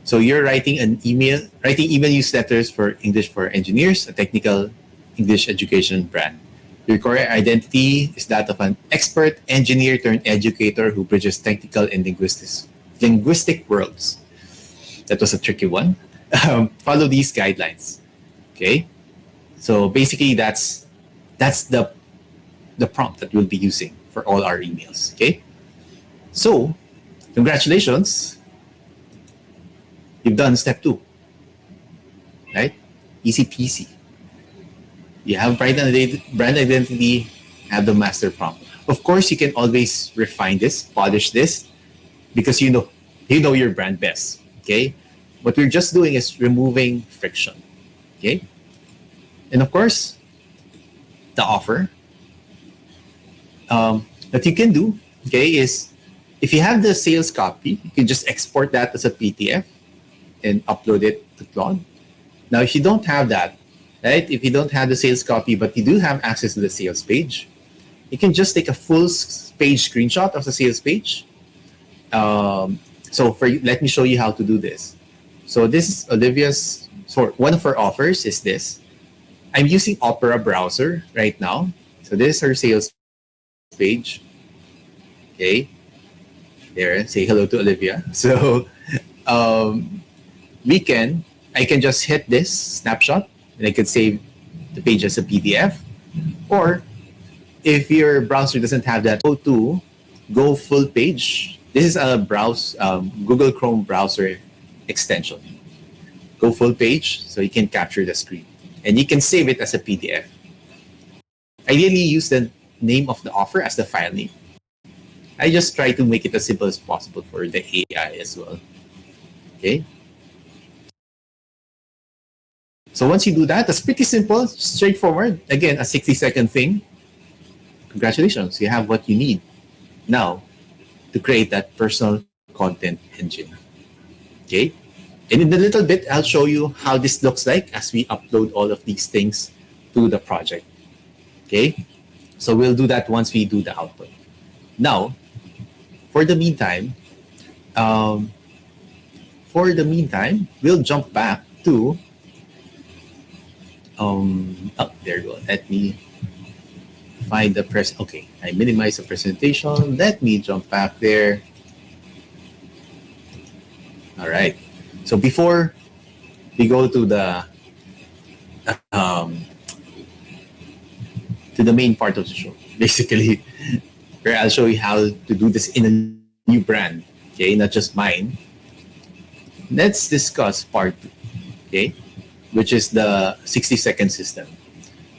So you're writing email newsletters for English for Engineers, a technical English education brand. Your core identity is that of an expert engineer turned educator who bridges technical and linguistic worlds. That was a tricky one. Follow these guidelines. Okay. So basically, that's the prompt that we'll be using for all our emails. Okay. So congratulations. You've done step 2, right? Easy peasy. You have brand identity, have the master prompt. Of course, you can always refine this, polish this, because you know your brand best. Okay, what we're just doing is removing friction. Okay, and of course, the offer that you can do, okay, is if you have the sales copy, you can just export that as a PDF and upload it to Claude. Now, if you don't have that, right? If you don't have the sales copy, but you do have access to the sales page, you can just take a full page screenshot of the sales page. Let me show you how to do this. So this is Olivia's. So one of her offers is this. I'm using Opera browser right now. So this is her sales page. Okay, there. Say hello to Olivia. So I can just hit this snapshot and I could save the page as a PDF, or if your browser doesn't have that, go to Go Full Page. This is a Google Chrome browser extension. Go Full Page, so you can capture the screen, and you can save it as a PDF. Ideally, use the name of the offer as the file name. I just try to make it as simple as possible for the AI as well. Okay. So once you do that, that's pretty simple, straightforward. Again, a 60-second thing. Congratulations, you have what you need now to create that personal content engine. Okay. And in a little bit, I'll show you how this looks like as we upload all of these things to the project. Okay. So we'll do that once we do the output. Now, for the meantime, we'll jump back to there you go. Let me find the press. Okay, I minimize the presentation. Let me jump back there. All right. So before we go to the main part of the show, basically, where I'll show you how to do this in a new brand. Okay, not just mine. Let's discuss part 2. Okay, which is the 60-second system.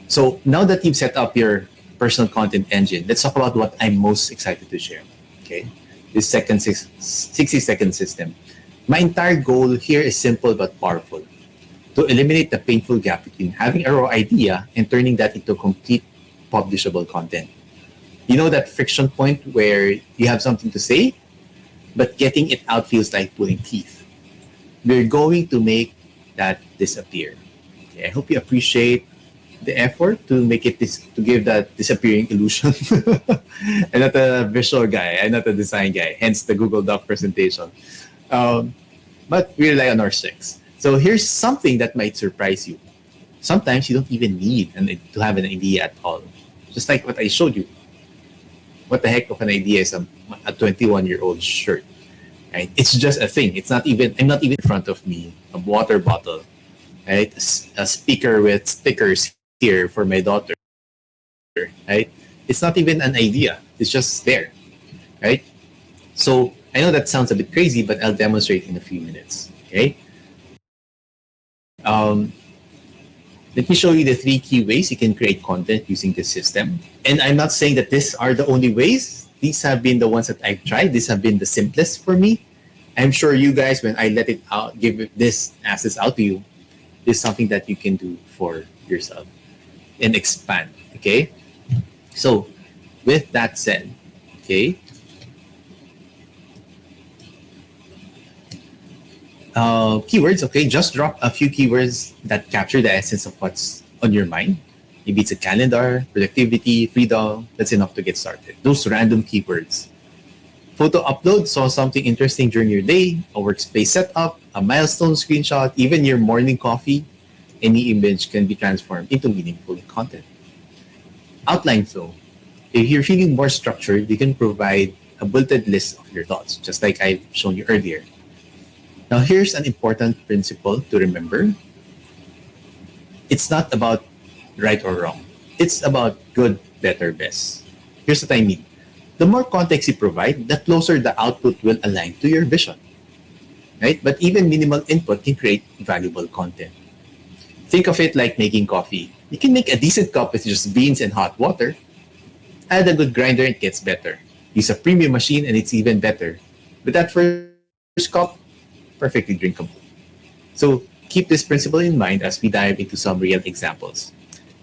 So now that you've set up your personal content engine, let's talk about what I'm most excited to share. Okay, this 60-second system. My entire goal here is simple but powerful: to eliminate the painful gap between having a raw idea and turning that into complete publishable content. You know that friction point where you have something to say, but getting it out feels like pulling teeth. We're going to make that disappear. Okay, I hope you appreciate the effort to make it to give that disappearing illusion. I'm not a visual guy. I'm not a design guy. Hence the Google Doc presentation. But we rely on our strengths. So here's something that might surprise you. Sometimes you don't even need to have an idea at all. Just like what I showed you. What the heck of an idea is a 21-year-old shirt? Right? It's just a thing. I'm not even in front of me. A water bottle, right? A speaker with stickers here for my daughter, right? It's not even an idea. It's just there, right? So I know that sounds a bit crazy, but I'll demonstrate in a few minutes. Okay. Let me show you the 3 key ways you can create content using this system. And I'm not saying that these are the only ways. These have been the ones that I've tried. These have been the simplest for me. I'm sure you guys, when I let it out, this access out to you, is something that you can do for yourself and expand. Okay. So with that said, okay. Keywords, okay, just drop a few keywords that capture the essence of what's on your mind. Maybe it's a calendar, productivity, freedom. That's enough to get started. Those random keywords. Photo upload, saw something interesting during your day, a workspace setup, a milestone screenshot, even your morning coffee. Any image can be transformed into meaningful content. Outline flow. If you're feeling more structured, you can provide a bulleted list of your thoughts, just like I've shown you earlier. Now, here's an important principle to remember. It's not about right or wrong. It's about good, better, best. Here's what I mean. The more context you provide, the closer the output will align to your vision. Right? But even minimal input can create valuable content. Think of it like making coffee. You can make a decent cup with just beans and hot water. Add a good grinder, it gets better. Use a premium machine and it's even better. But that first cup, perfectly drinkable. So keep this principle in mind as we dive into some real examples.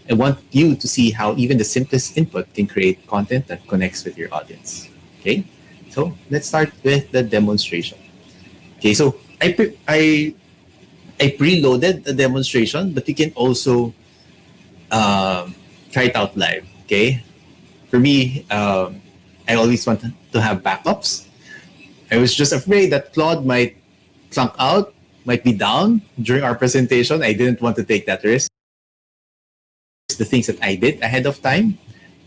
I want you to see how even the simplest input can create content that connects with your audience. Okay, so let's start with the demonstration. Okay, so I preloaded the demonstration, but you can also try it out live. Okay, for me, I always want to have backups. I was just afraid that Claude might clunk out, might be down during our presentation. I didn't want to take that risk. The things that I did ahead of time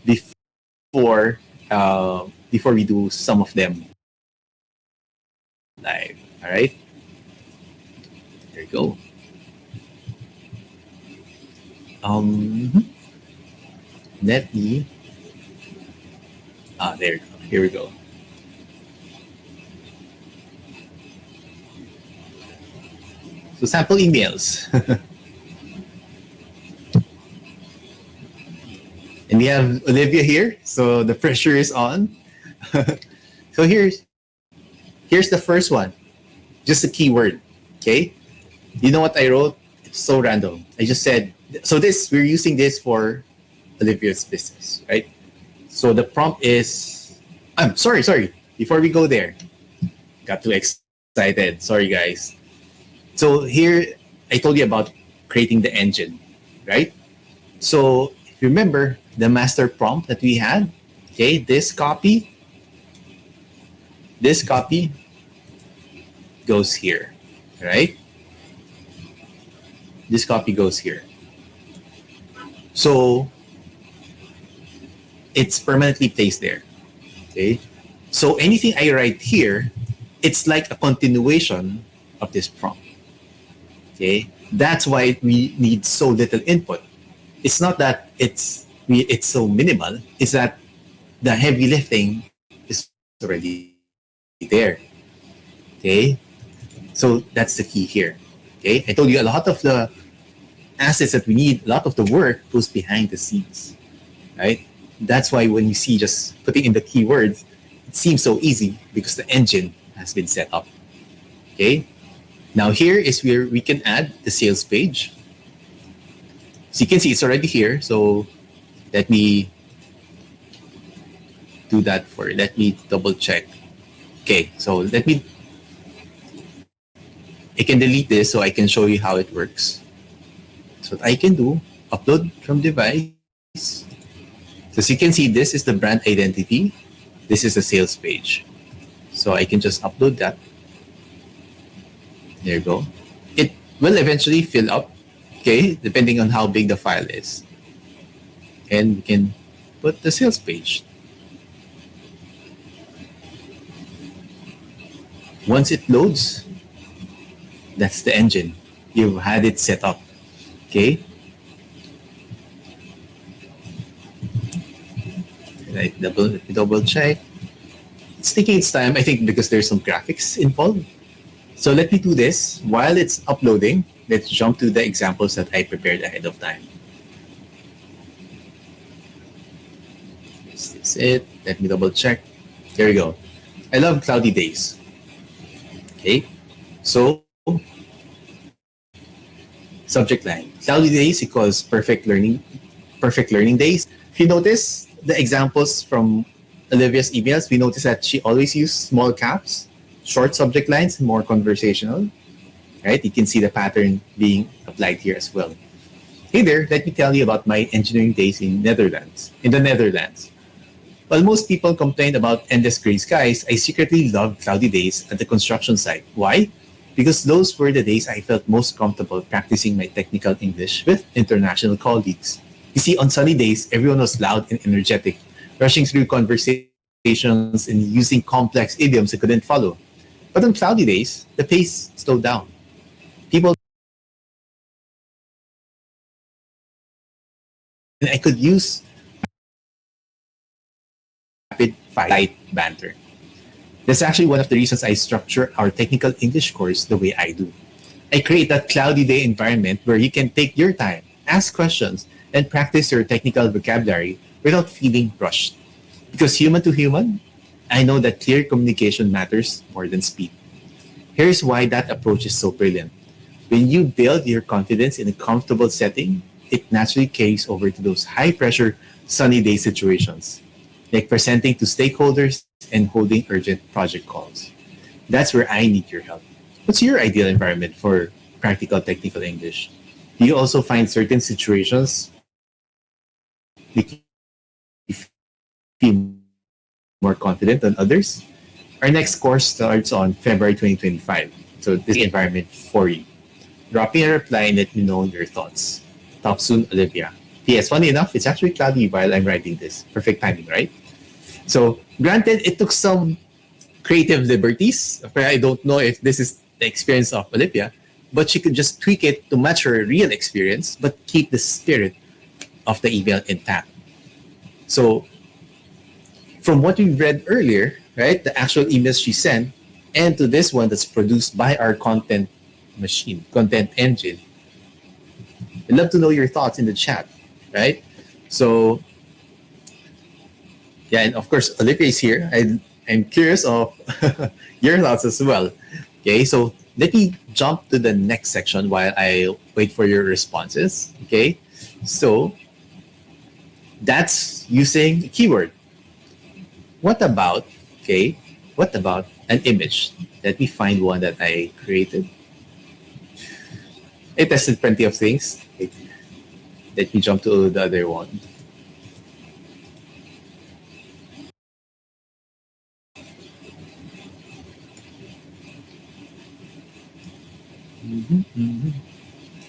before we do some of them live. All right, there you go. Um, Let me. There we go. Here we go. So sample emails. And we have Olivia here, so the pressure is on. So here's the first one, just a keyword. Okay, you know what I wrote? It's so random. I just said so. This we're using this for Olivia's business, right? So the prompt is. I'm sorry. Before we go there, got too excited. Sorry, guys. So here I told you about creating the engine, right? So if you remember the master prompt that we had, okay, this copy goes here, right? This copy goes here. So it's permanently placed there, okay? So anything I write here, it's like a continuation of this prompt, okay? That's why we need so little input. It's not that it's so minimal. It's that the heavy lifting is already there. Okay, so that's the key here. Okay, I told you a lot of the assets that we need, a lot of the work goes behind the scenes, right? That's why when you see just putting in the keywords, it seems so easy because the engine has been set up. Okay, now here is where we can add the sales page. So you can see it's already here. So let me do that let me double check. Okay, so I can delete this so I can show you how it works. So what I can do, upload from device. So as you can see, this is the brand identity. This is the sales page. So I can just upload that. There you go. It will eventually fill up, okay, depending on how big the file is. And we can put the sales page. Once it loads, that's the engine. You've had it set up. Okay. Right, double check. It's taking its time, I think, because there's some graphics involved. So let me do this while it's uploading. Let's jump to the examples that I prepared ahead of time. Is this it? Let me double check. There we go. I love cloudy days. Okay, so subject line: cloudy days equals perfect learning days. If you notice the examples from Olivia's emails, we notice that she always used small caps, short subject lines, more conversational. Right? You can see the pattern being applied here as well. Hey there, let me tell you about my engineering days in the Netherlands. While most people complained about endless gray skies, I secretly loved cloudy days at the construction site. Why? Because those were the days I felt most comfortable practicing my technical English with international colleagues. You see, on sunny days, everyone was loud and energetic, rushing through conversations and using complex idioms I couldn't follow. But on cloudy days, the pace slowed down. People and I could use rapid fire banter. That's actually one of the reasons I structure our technical English course the way I do. I create that cloudy day environment where you can take your time, ask questions, and practice your technical vocabulary without feeling rushed. Because human to human, I know that clear communication matters more than speed. Here's why that approach is so brilliant. When you build your confidence in a comfortable setting, it naturally carries over to those high pressure, sunny day situations, like presenting to stakeholders and holding urgent project calls. That's where I need your help. What's your ideal environment for practical technical English? Do you also find certain situations make you feel more confident than others? Our next course starts on February 2025. So this is the environment for you. Drop me a reply and let me know your thoughts. Talk soon, Olivia. P.S. Funny enough, it's actually cloudy while I'm writing this. Perfect timing, right? So, granted, it took some creative liberties. I don't know if this is the experience of Olivia, but she could just tweak it to match her real experience, but keep the spirit of the email intact. So, from what we read earlier, right, the actual emails she sent, and to this one that's produced by our content machine, content engine, I'd love to know your thoughts in the chat, right? So, yeah, and of course, Olivia is here. I'm curious of your thoughts as well. Okay, so let me jump to the next section while I wait for your responses. Okay, so that's using a keyword. What about, okay, what about an image? Let me find one that I created. I tested plenty of things. Let me jump to the other one.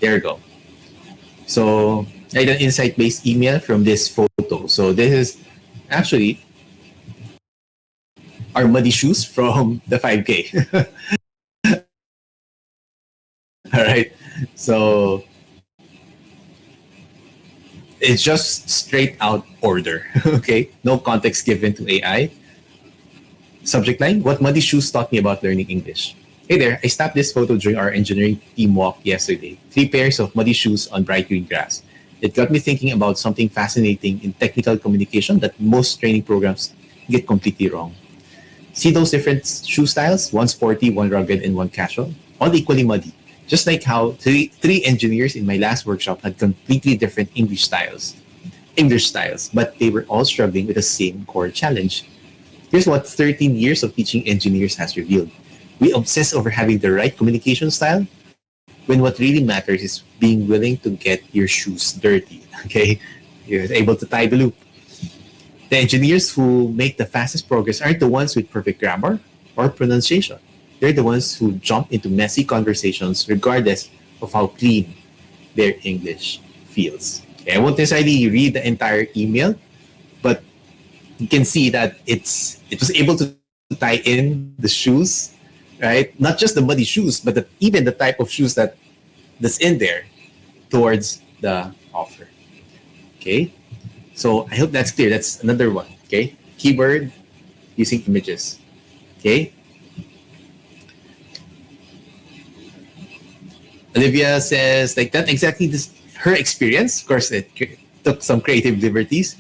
There you go. So I got an insight-based email from this photo. So this is actually our muddy shoes from the 5K. All right. So it's just straight out order. Okay. No context given to AI. Subject line: What muddy shoes taught me about learning English. Hey there, I snapped this photo during our engineering team walk yesterday. 3 pairs of muddy shoes on bright green grass. It got me thinking about something fascinating in technical communication that most training programs get completely wrong. See those different shoe styles? One sporty, one rugged, and one casual? All equally muddy. Just like how three engineers in my last workshop had completely different English styles, but they were all struggling with the same core challenge. Here's what 13 years of teaching engineers has revealed. We obsess over having the right communication style when what really matters is being willing to get your shoes dirty. Okay? You're able to tie the loop. The engineers who make the fastest progress aren't the ones with perfect grammar or pronunciation. They're the ones who jump into messy conversations regardless of how clean their English feels. Okay, I won't necessarily read the entire email, but you can see that it was able to tie in the shoes, right? Not just the muddy shoes, but even the type of shoes that's in there towards the offer. Okay, so I hope that's clear. That's another one. Okay, keyword using images. Okay. Olivia says like that exactly this her experience. Of course, it took some creative liberties,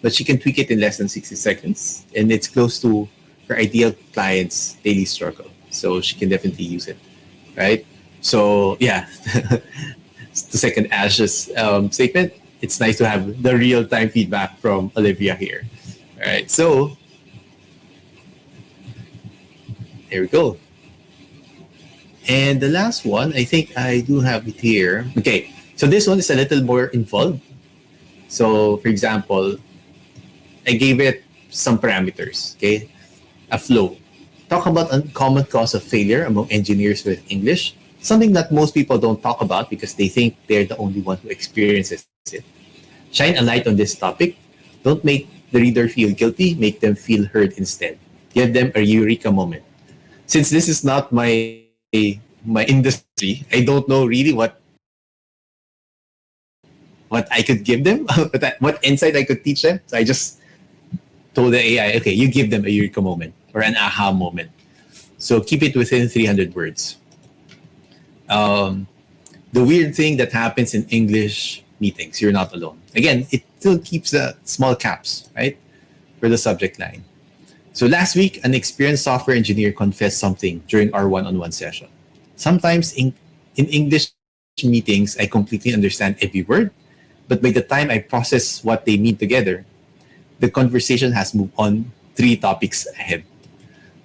but she can tweak it in less than 60 seconds, and it's close to her ideal client's daily struggle. So she can definitely use it, right? So yeah, to second Ash's statement, it's nice to have the real time feedback from Olivia here. All right, so here we go. And the last one, I think I do have it here. Okay, so this one is a little more involved. So, for example, I gave it some parameters, okay? A flow. Talk about a common cause of failure among engineers with English, something that most people don't talk about because they think they're the only one who experiences it. Shine a light on this topic. Don't make the reader feel guilty, make them feel heard instead. Give them a eureka moment. Since this is not my industry, I don't know really what I could give them, what insight I could teach them. So I just told the AI, okay, you give them a eureka moment or an aha moment. So keep it within 300 words. The weird thing that happens in English meetings, you're not alone. Again, it still keeps the small caps, right, for the subject line. So last week, an experienced software engineer confessed something during our one-on-one session. Sometimes in English meetings, I completely understand every word, but by the time I process what they mean together, the conversation has moved on 3 topics ahead.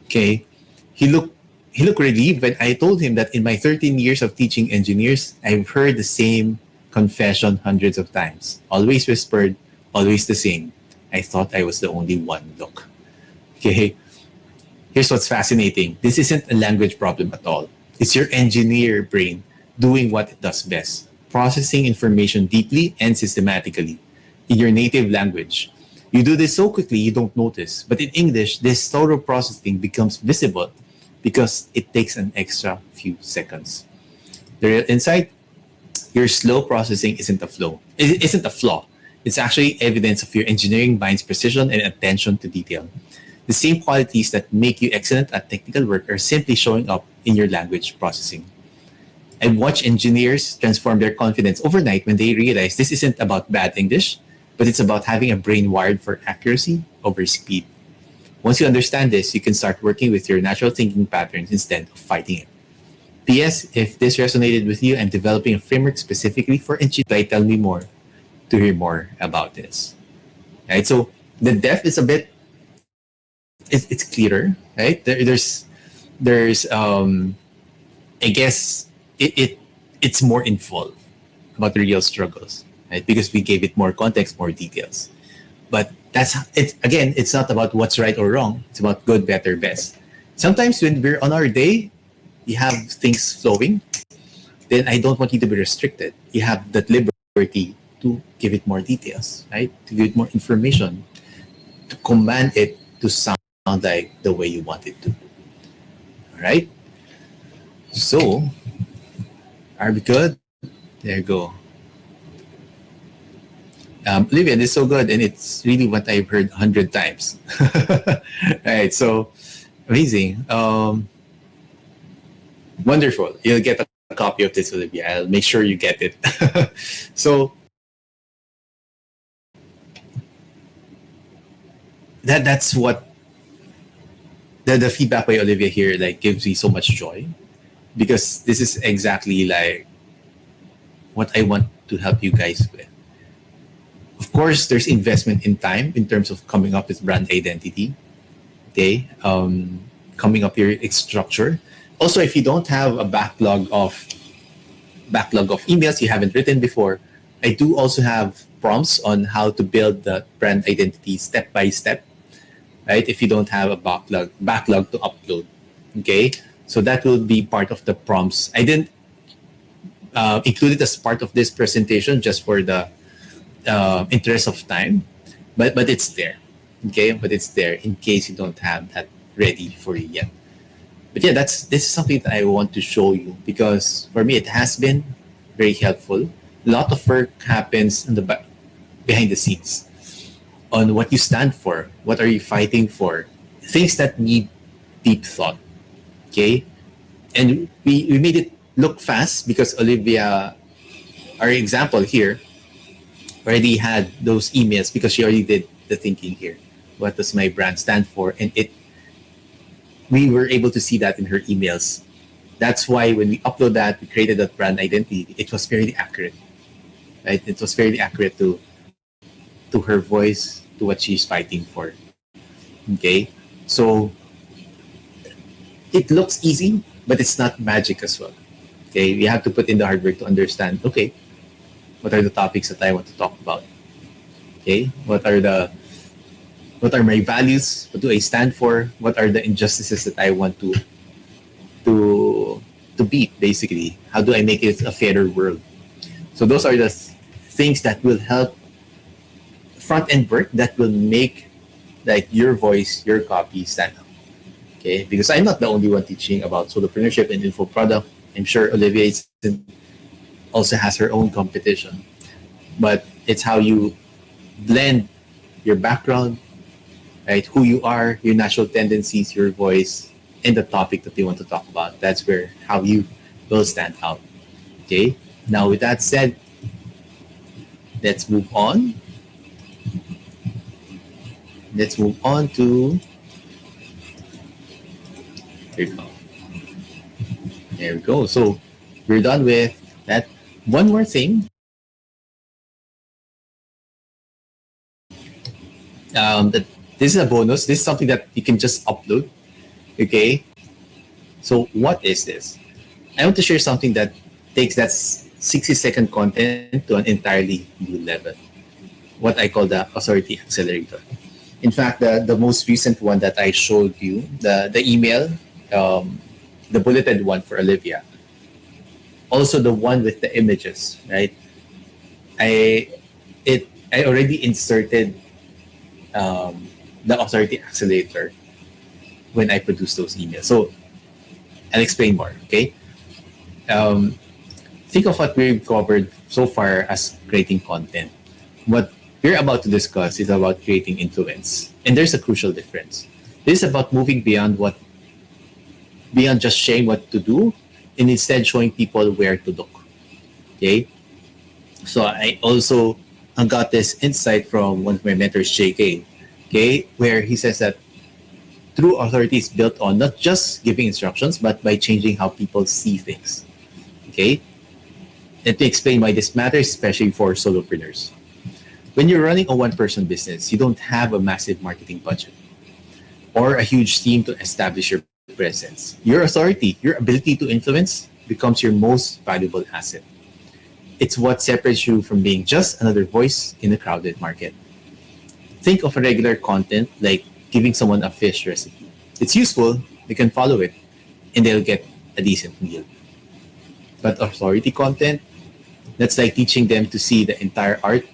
Okay, he looked relieved when I told him that in my 13 years of teaching engineers, I've heard the same confession hundreds of times. Always whispered, always the same. I thought I was the only one. Look. Okay, here's what's fascinating. This isn't a language problem at all. It's your engineer brain doing what it does best, processing information deeply and systematically in your native language. You do this so quickly you don't notice, but in English, this thorough processing becomes visible because it takes an extra few seconds. The real insight: your slow processing isn't a flow. It isn't a flaw. It's actually evidence of your engineering mind's precision and attention to detail. The same qualities that make you excellent at technical work are simply showing up in your language processing. I've watched engineers transform their confidence overnight when they realize this isn't about bad English, but it's about having a brain wired for accuracy over speed. Once you understand this, you can start working with your natural thinking patterns instead of fighting it. P.S. If this resonated with you, I'm developing a framework specifically for engineers. Tell me more to hear more about this. Right? So the depth is a bit, it's clearer, right? There's I guess it's more involved about the real struggles, right? Because we gave it more context, more details. But that's it. Again, it's not about what's right or wrong. It's about good, better, best. Sometimes when we're on our day, you have things flowing. Then I don't want you to be restricted. You have that liberty to give it more details, right? To give it more information, to command it to sound like the way you want it to. All right. So, are we good? There you go. Olivia, this is so good, and it's really what I've heard 100 times. Right, so amazing, wonderful. You'll get a copy of this, Olivia. I'll make sure you get it. So that's what the feedback by Olivia here like gives me so much joy because this is exactly like what I want to help you guys with. Of course, there's investment in time in terms of coming up with brand identity. Okay, coming up here its structure. Also, if you don't have a backlog of emails you haven't written before, I do also have prompts on how to build the brand identity step by step. Right, if you don't have a backlog to upload. Okay, so that will be part of the prompts. I didn't include it as part of this presentation just for the interest of time, but it's there. Okay, but it's there in case you don't have that ready for you yet. But yeah, this is something that I want to show you because for me it has been very helpful. A lot of work happens in the behind the scenes on what you stand for, what are you fighting for, things that need deep thought. Okay, and we made it look fast because Olivia, our example here, already had those emails because she already did the thinking here. What does my brand stand for? And we were able to see that in her emails. That's why when we upload that, we created that brand identity. It was fairly accurate, right? It was fairly accurate to her voice, to what she's fighting for. Okay, so it looks easy, but it's not magic as well. Okay, we have to put in the hard work to understand. Okay, what are the topics that I want to talk about? Okay, what are my values? What do I stand for? What are the injustices that I want to to beat? Basically, how do I make it a fairer world? So those are the things that will help front end work that will make like your voice, your copy stand out. Okay, because I'm not the only one teaching about solopreneurship and info product. I'm sure Olivia also has her own competition, but it's how you blend your background, right? Who you are, your natural tendencies, your voice, and the topic that you want to talk about. That's where how you will stand out. Okay. Now, with that said, let's move on. Let's move on to. Here we go. There we go. So we're done with that. One more thing. That this is a bonus. This is something that you can just upload. Okay. So what is this? I want to share something that takes that 60-second content to an entirely new level. What I call the authority accelerator. In fact, the most recent one that I showed you, the email, the bulleted one for Olivia, also the one with the images, right? I I already inserted the authority accelerator when I produce those emails. So I'll explain more. Okay. Um, Think of what we've covered so far as creating content. What we're about to discuss is about creating influence. And there's a crucial difference. This is about moving beyond just sharing what to do and instead showing people where to look. Okay? So I also got this insight from one of my mentors, JK, okay, where he says that true authority is built on not just giving instructions, but by changing how people see things. Okay? Let me explain why this matters, especially for solopreneurs. When you're running a one-person business, you don't have a massive marketing budget or a huge team to establish your presence. Your authority, your ability to influence becomes your most valuable asset. It's what separates you from being just another voice in a crowded market. Think of a regular content like giving someone a fish recipe. It's useful, they can follow it, and they'll get a decent meal. But authority content, that's like teaching them to see the entire art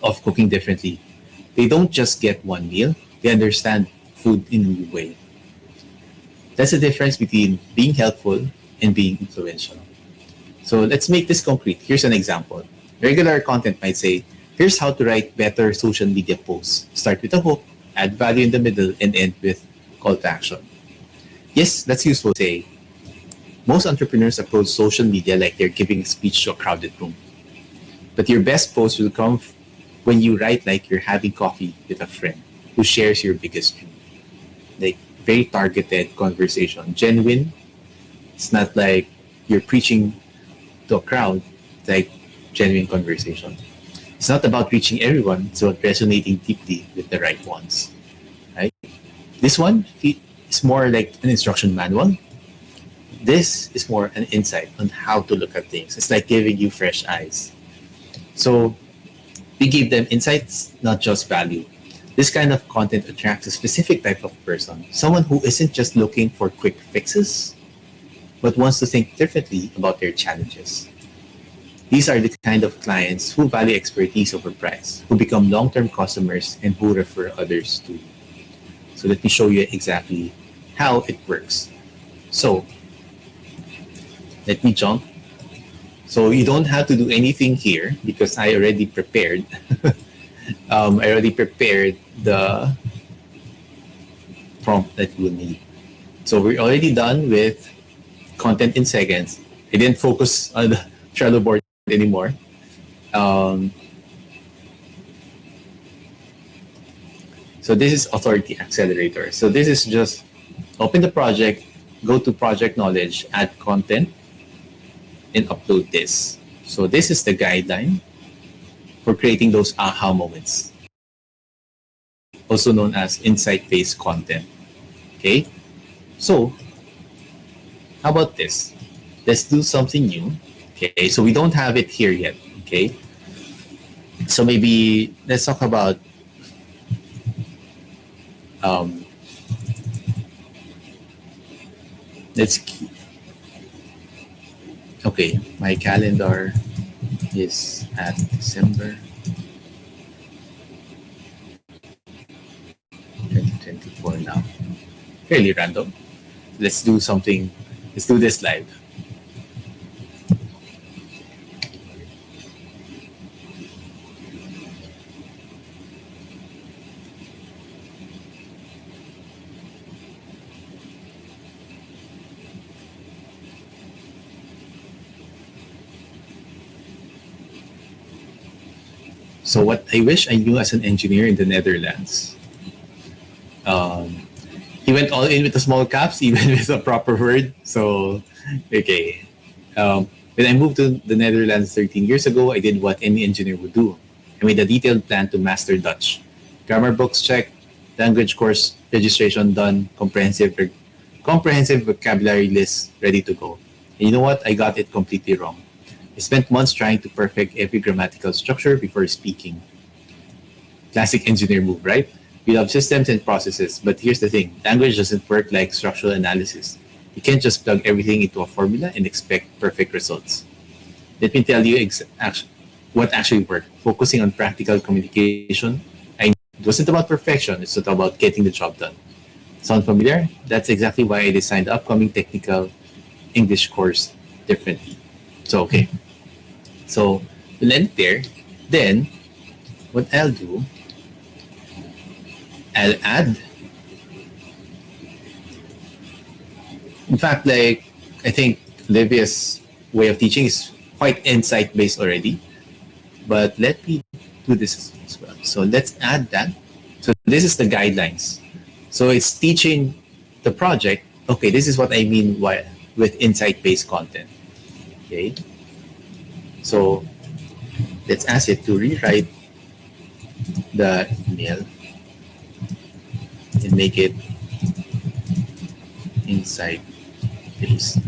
of cooking differently. They don't just get one meal, they understand food in a new way. That's the difference between being helpful and being influential. So let's make this concrete. Here's an example. Regular content might say, here's how to write better social media posts. Start with a hook, add value in the middle, and end with call to action. Yes, that's useful to say. Most entrepreneurs approach social media like they're giving a speech to a crowded room. But your best post will come when you write like you're having coffee with a friend who shares your biggest dream. Like very targeted conversation, genuine. It's not like you're preaching to a crowd, it's like genuine conversation. It's not about reaching everyone, it's about resonating deeply with the right ones. Right? This one is more like an instruction manual. This is more an insight on how to look at things. It's like giving you fresh eyes. So we give them insights, not just value. This kind of content attracts a specific type of person, someone who isn't just looking for quick fixes, but wants to think differently about their challenges. These are the kind of clients who value expertise over price, who become long-term customers, and who refer others to. So let me show you exactly how it works. So let me jump. So you don't have to do anything here because I already prepared. I already prepared the prompt that you will need. So we're already done with content in seconds. I didn't focus on the Trello board anymore. Um, so this is Authority Accelerator. So this is just open the project, go to Project Knowledge, add content, and upload this. So this is the guideline for creating those aha moments, also known as insight-based content. Okay, so how about this? Let's do something new. Okay, so we don't have it here yet. Okay, so maybe let's talk about um, let's okay, my calendar is at December 2024 now. Fairly random. Let's do something. Let's do this live. So what I wish I knew as an engineer in the Netherlands. Um, he went all in with the small caps, even with a proper word. So, okay. When I moved to the Netherlands 13 years ago, I did what any engineer would do. I made a detailed plan to master Dutch. Grammar books checked, language course registration done, comprehensive vocabulary list ready to go. And you know what? I got it completely wrong. I spent months trying to perfect every grammatical structure before speaking. Classic engineer move, right? We love systems and processes, but here's the thing. Language doesn't work like structural analysis. You can't just plug everything into a formula and expect perfect results. Let me tell you what actually worked. Focusing on practical communication. It wasn't about perfection, it's not about getting the job done. Sound familiar? That's exactly why I designed the upcoming technical English course differently. So, okay. So, we'll end it there. Then, what I'll do, I'll add, in fact, like, I think Olivia's way of teaching is quite insight based already. But let me do this as well. So, let's add that. So, this is the guidelines. So, it's teaching the project, okay, this is what I mean with insight based content. Okay. So, let's ask it to rewrite the email and make it insight based.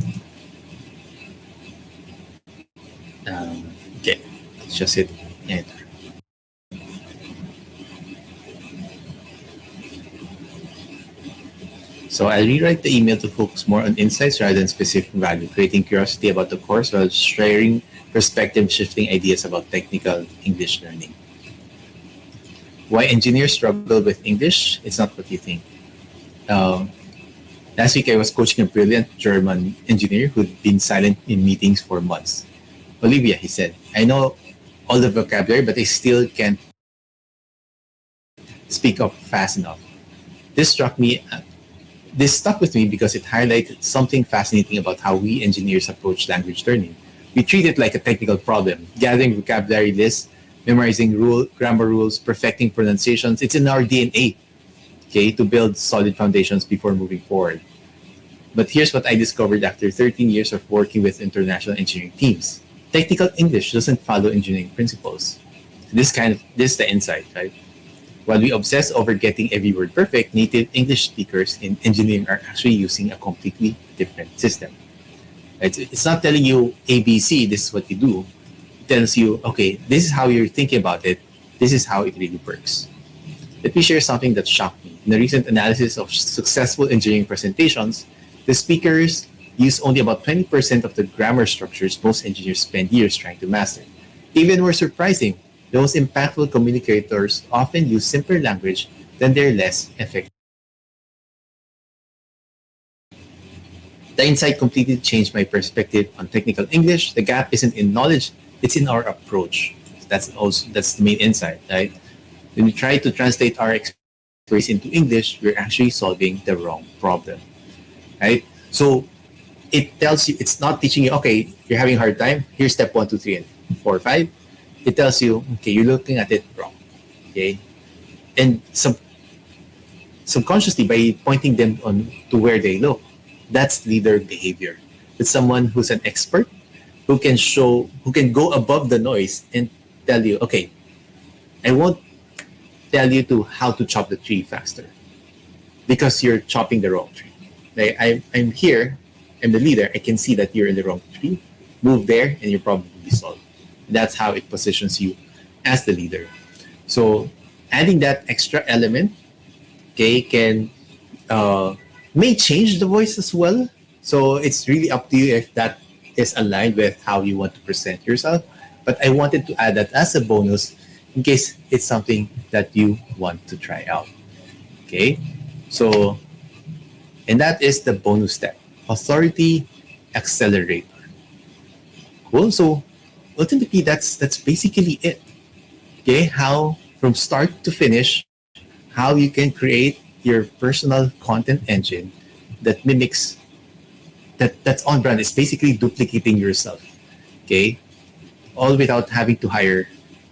Okay, let's just hit enter. So I'll rewrite the email to focus more on insights rather than specific value, creating curiosity about the course while sharing perspective shifting ideas about technical English learning. Why engineers struggle with English? It's not what you think. Um, Last week, I was coaching a brilliant German engineer who'd been silent in meetings for months. Olivia, he said, I know all the vocabulary, but I still can't speak up fast enough. This struck me. This stuck with me because it highlighted something fascinating about how we engineers approach language learning. We treat it like a technical problem, gathering vocabulary lists, memorizing grammar rules, perfecting pronunciations. It's in our DNA, okay, to build solid foundations before moving forward. But here's what I discovered after 13 years of working with international engineering teams. Technical English doesn't follow engineering principles. This is the insight, right? While we obsess over getting every word perfect, native English speakers in engineering are actually using a completely different system. It's not telling you ABC, this is what you do. It tells you, okay, this is how you're thinking about it. This is how it really works. Let me share something that shocked me. In a recent analysis of successful engineering presentations, the speakers use only about 20% of the grammar structures most engineers spend years trying to master. Even more surprising, the most impactful communicators often use simpler language than their less effective. The insight completely changed my perspective on technical English. The gap isn't in knowledge, it's in our approach. That's the main insight, right? When we try to translate our experience into English, we're actually solving the wrong problem, right? So it tells you, it's not teaching you, okay, you're having a hard time. Here's step 1, 2, 3, and 4, 5. It tells you, okay, you're looking at it wrong, okay? And subconsciously, by pointing them on to where they look, that's leader behavior. It's someone who's an expert who can go above the noise and tell you, okay, I won't tell you to how to chop the tree faster because you're chopping the wrong tree. Like I'm here, I'm the leader. I can see that you're in the wrong tree. Move there, and your problem will be solved. That's how it positions you as the leader. So adding that extra element, okay, can may change the voice as well. So it's really up to you if that is aligned with how you want to present yourself. But I wanted to add that as a bonus in case it's something that you want to try out. Okay, so and that is the bonus step, authority accelerator. Cool. So ultimately, that's basically it. Okay, how from start to finish, how you can create your personal content engine that mimics that's on brand. It's basically duplicating yourself. Okay, all without having to hire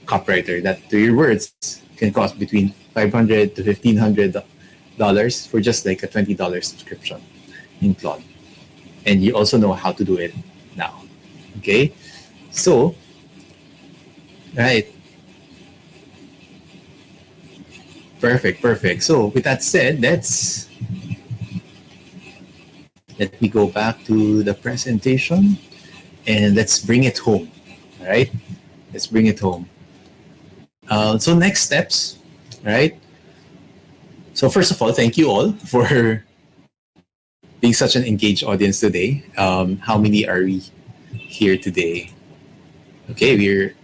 copywriter that to your words can cost between $500 to $1,500 for just like a $20 subscription in Claude. And you also know how to do it now. Okay, so right, perfect. So with that said, let me go back to the presentation and let's bring it home. All right, let's bring it home. So next steps, right? So first of all, thank you all for being such an engaged audience today. How many are we here today? Okay, we're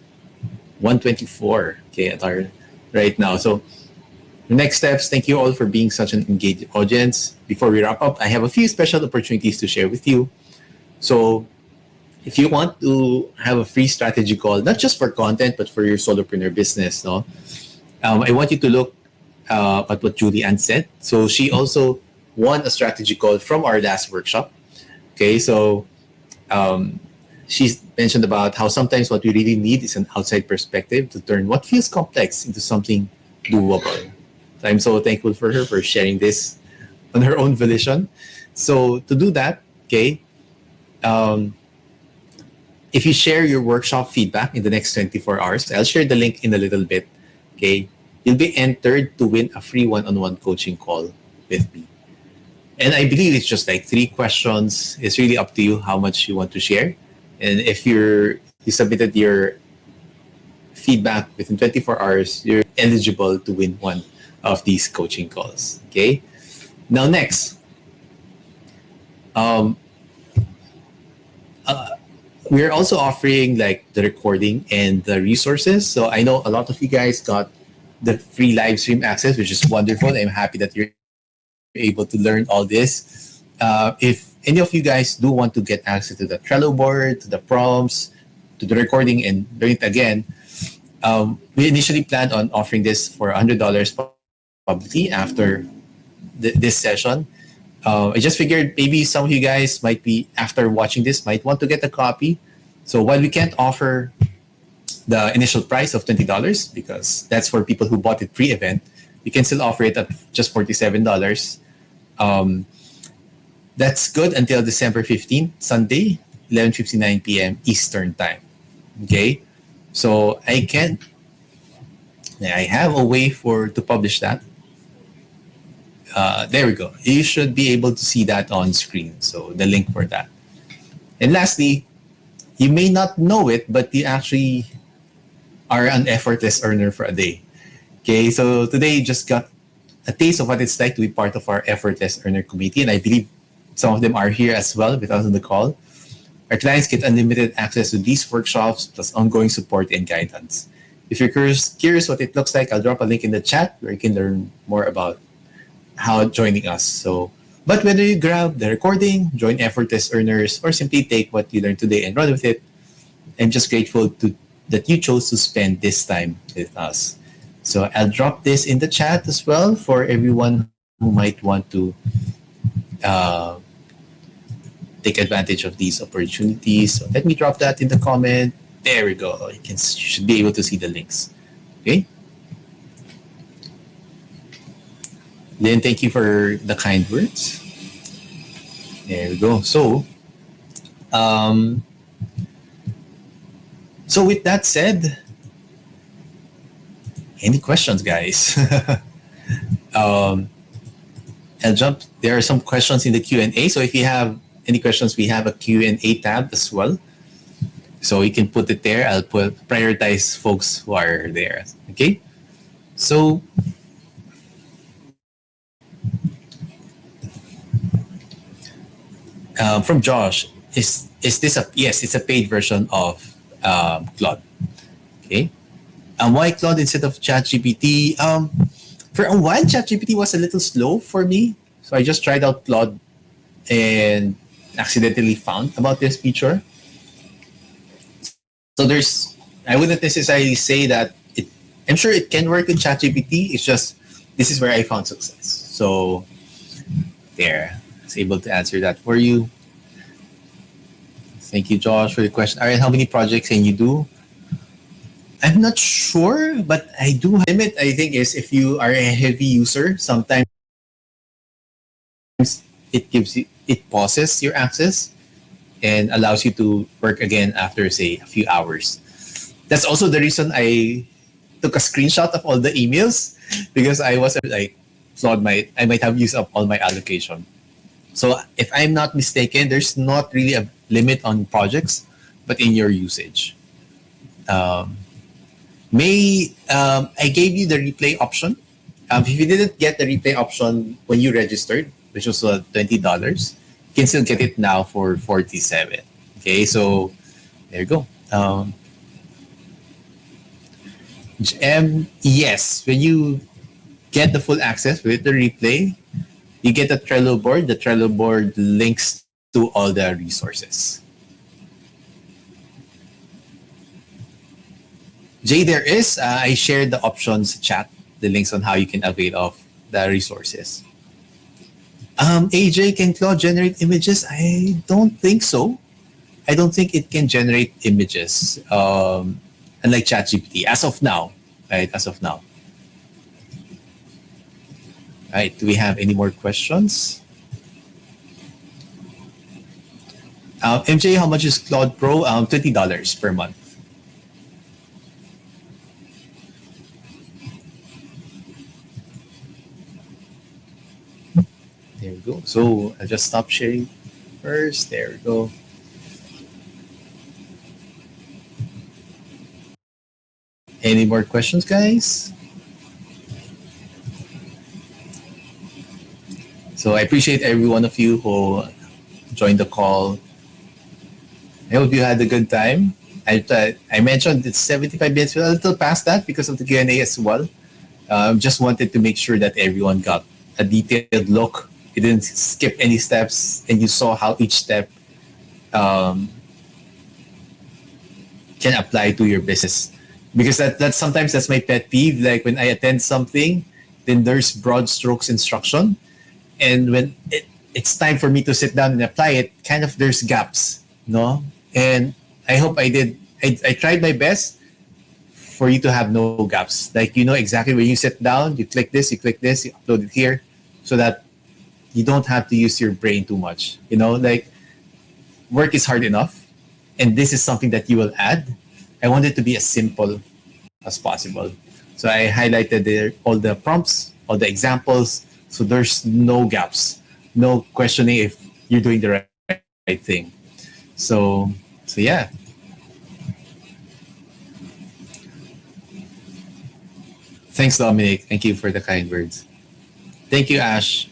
124. Okay, at our right now. So the next steps, thank you all for being such an engaged audience. Before we wrap up, I have a few special opportunities to share with you. So if you want to have a free strategy call, not just for content, but for your solopreneur business, no, I want you to look at what Julianne said. So she also won a strategy call from our last workshop. Okay, so um, she's mentioned about how sometimes what we really need is an outside perspective to turn what feels complex into something doable. So I'm so thankful for her for sharing this on her own volition. So to do that, okay, um, if you share your workshop feedback in the next 24 hours, I'll share the link in a little bit. Okay, you'll be entered to win a free one-on-one coaching call with me. And I believe it's just like 3 questions. It's really up to you how much you want to share. And if you submitted your feedback within 24 hours, you're eligible to win one of these coaching calls. Okay. Now next, um, uh, we're also offering like the recording and the resources. So I know a lot of you guys got the free live stream access, which is wonderful. I'm happy that you're able to learn all this. If any of you guys do want to get access to the Trello board, to the prompts, to the recording, and learn it again, we initially planned on offering this for $100 publicly after this session. I just figured maybe some of you guys might be, after watching this, might want to get a copy. So while we can't offer the initial price of $20 because that's for people who bought it pre-event, we can still offer it at just $47. Um, that's good until December 15th, Sunday, 11:59 p.m. Eastern Time. Okay, so I have a way for to publish that. There we go. You should be able to see that on screen. So the link for that. And lastly, you may not know it, but you actually are an effortless earner for a day. Okay, so today you just got a taste of what it's like to be part of our effortless earner community, and I believe some of them are here as well with us on the call. Our clients get unlimited access to these workshops plus ongoing support and guidance. If you're curious what it looks like, I'll drop a link in the chat where you can learn more about how joining us. So, but whether you grab the recording, join Effortless Earners, or simply take what you learned today and run with it, I'm just grateful that you chose to spend this time with us. So I'll drop this in the chat as well for everyone who might want to uh, take advantage of these opportunities. So let me drop that in the comment. There we go. You should be able to see the links. Okay. Then thank you for the kind words. There we go. Um, so with that said, any questions, guys? um, I'll jump. There are some questions in the Q&A. So if you have any questions, we have a Q&A tab as well. So you can put it there. I'll prioritize folks who are there. Okay. So from Josh, is this a yes? It's a paid version of Claude. Okay. Why Claude instead of ChatGPT? For a while, ChatGPT was a little slow for me, so I just tried out Claude and accidentally found about this feature. So I wouldn't necessarily say that I'm sure it can work in ChatGPT. It's just this is where I found success. So there, I was able to answer that for you. Thank you, Josh, for the question. All right, how many projects can you do? I'm not sure, but I do have a limit. I think is if you are a heavy user, sometimes it pauses your access and allows you to work again after say a few hours. That's also the reason I took a screenshot of all the emails because I was like, I might have used up all my allocation. So if I'm not mistaken, there's not really a limit on projects, but in your usage. I gave you the replay option. If you didn't get the replay option when you registered, which was $20, you can still get it now for $47. Okay, so there you go. Yes, when you get the full access with the replay, you get a Trello board. The Trello board links to all the resources. Jay, there is. I shared the options chat, the links on how you can avail of the resources. AJ, can Claude generate images? I don't think so. I don't think it can generate images, unlike ChatGPT, as of now. Right, as of now. Right, do we have any more questions? MJ, how much is Claude Pro? $20 per month. There we go. So I'll just stop sharing first. There we go. Any more questions, guys? So I appreciate every one of you who joined the call. I hope you had a good time. I mentioned it's 75 minutes, we're a little past that because of the Q&A as well. Just wanted to make sure that everyone got a detailed look. You didn't skip any steps, and you saw how each step um, can apply to your business. Because that's sometimes that's my pet peeve. Like when I attend something, then there's broad strokes instruction, and when it's time for me to sit down and apply it, kind of there's gaps, no? And I hope I did. I tried my best for you to have no gaps. Like you know exactly when you sit down, you click this, you upload it here, so that you don't have to use your brain too much. You know, like work is hard enough, and this is something that you will add. I want it to be as simple as possible. So I highlighted there all the prompts, all the examples, so there's no gaps, no questioning if you're doing the right thing. So yeah. Thanks, Dominic. Thank you for the kind words. Thank you, Ash.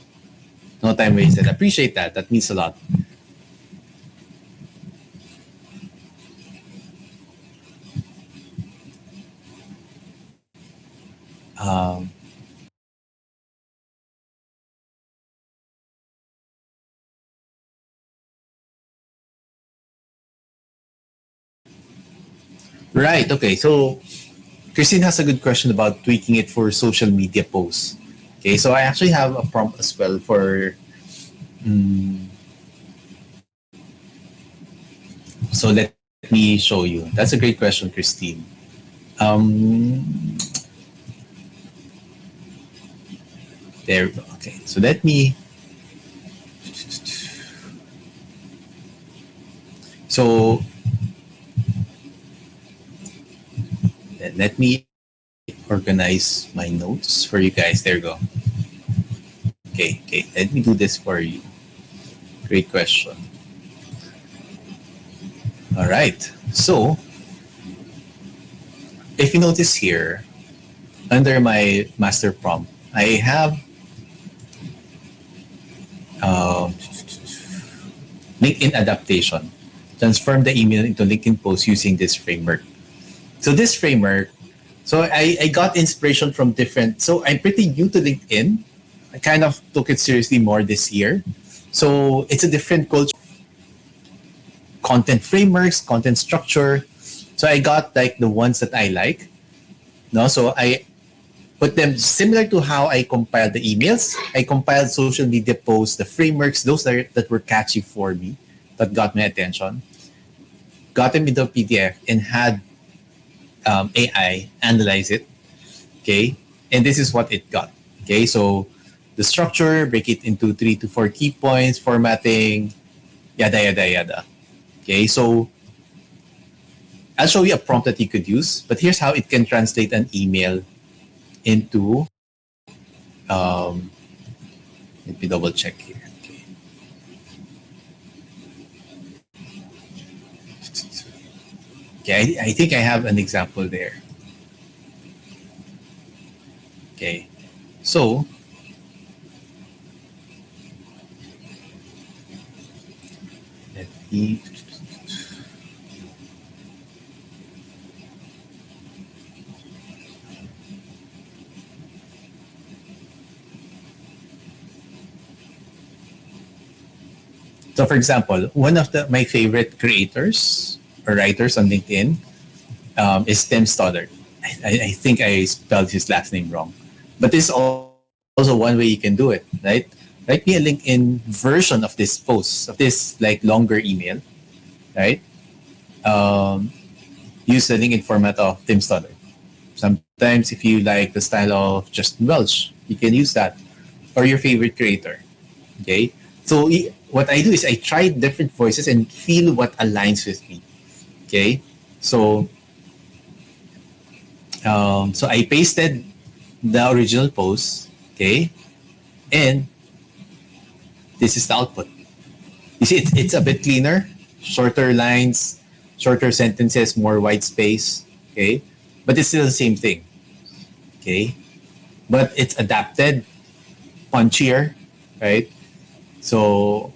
No time wasted. Appreciate that. That means a lot. Um, right. Okay. So Christine has a good question about tweaking it for social media posts. Okay. So I actually have a prompt as well for. mm so let me show you. That's a great question, Christine. Um, there we go. Okay. So let me. So let me organize my notes for you guys. There you go. Okay. Okay. Let me do this for you. Great question. All right. So if you notice here, under my master prompt, I have uh, LinkedIn adaptation. Transform the email into LinkedIn post using this framework. So this framework, so I got inspiration from different. So I'm pretty new to LinkedIn. I kind of took it seriously more this year. So it's a different culture, content frameworks, content structure. So I got like the ones that I like. No, so I put them similar to how I compiled the emails. I compiled social media posts, the frameworks, those that were catchy for me, that got my attention. Got them into a PDF and had AI analyze it. Okay, and this is what it got. Okay, so the structure, break it into 3 to 4 key points, formatting, yada yada yada. Okay, so I'll show you a prompt that you could use, but here's how it can translate an email into. Um, Let me double check here. Okay. Okay, I think I have an example there. Okay, so let me. So, for example, one of my favorite creators or writers on LinkedIn is Tim Stoddard. I think I spelled his last name wrong. But this is also one way you can do it, right? Write me a LinkedIn version of this post, of this like longer email, right? Um, Use the LinkedIn format of Tim Stoddard. Sometimes if you like the style of Justin Welch, you can use that. Or your favorite creator. Okay? So what I do is I try different voices and feel what aligns with me. Okay? So so I pasted the original post. Okay? And this is the output. You see, it's a bit cleaner, shorter lines, shorter sentences, more white space. Okay? But it's still the same thing. Okay? But it's adapted, punchier, right? So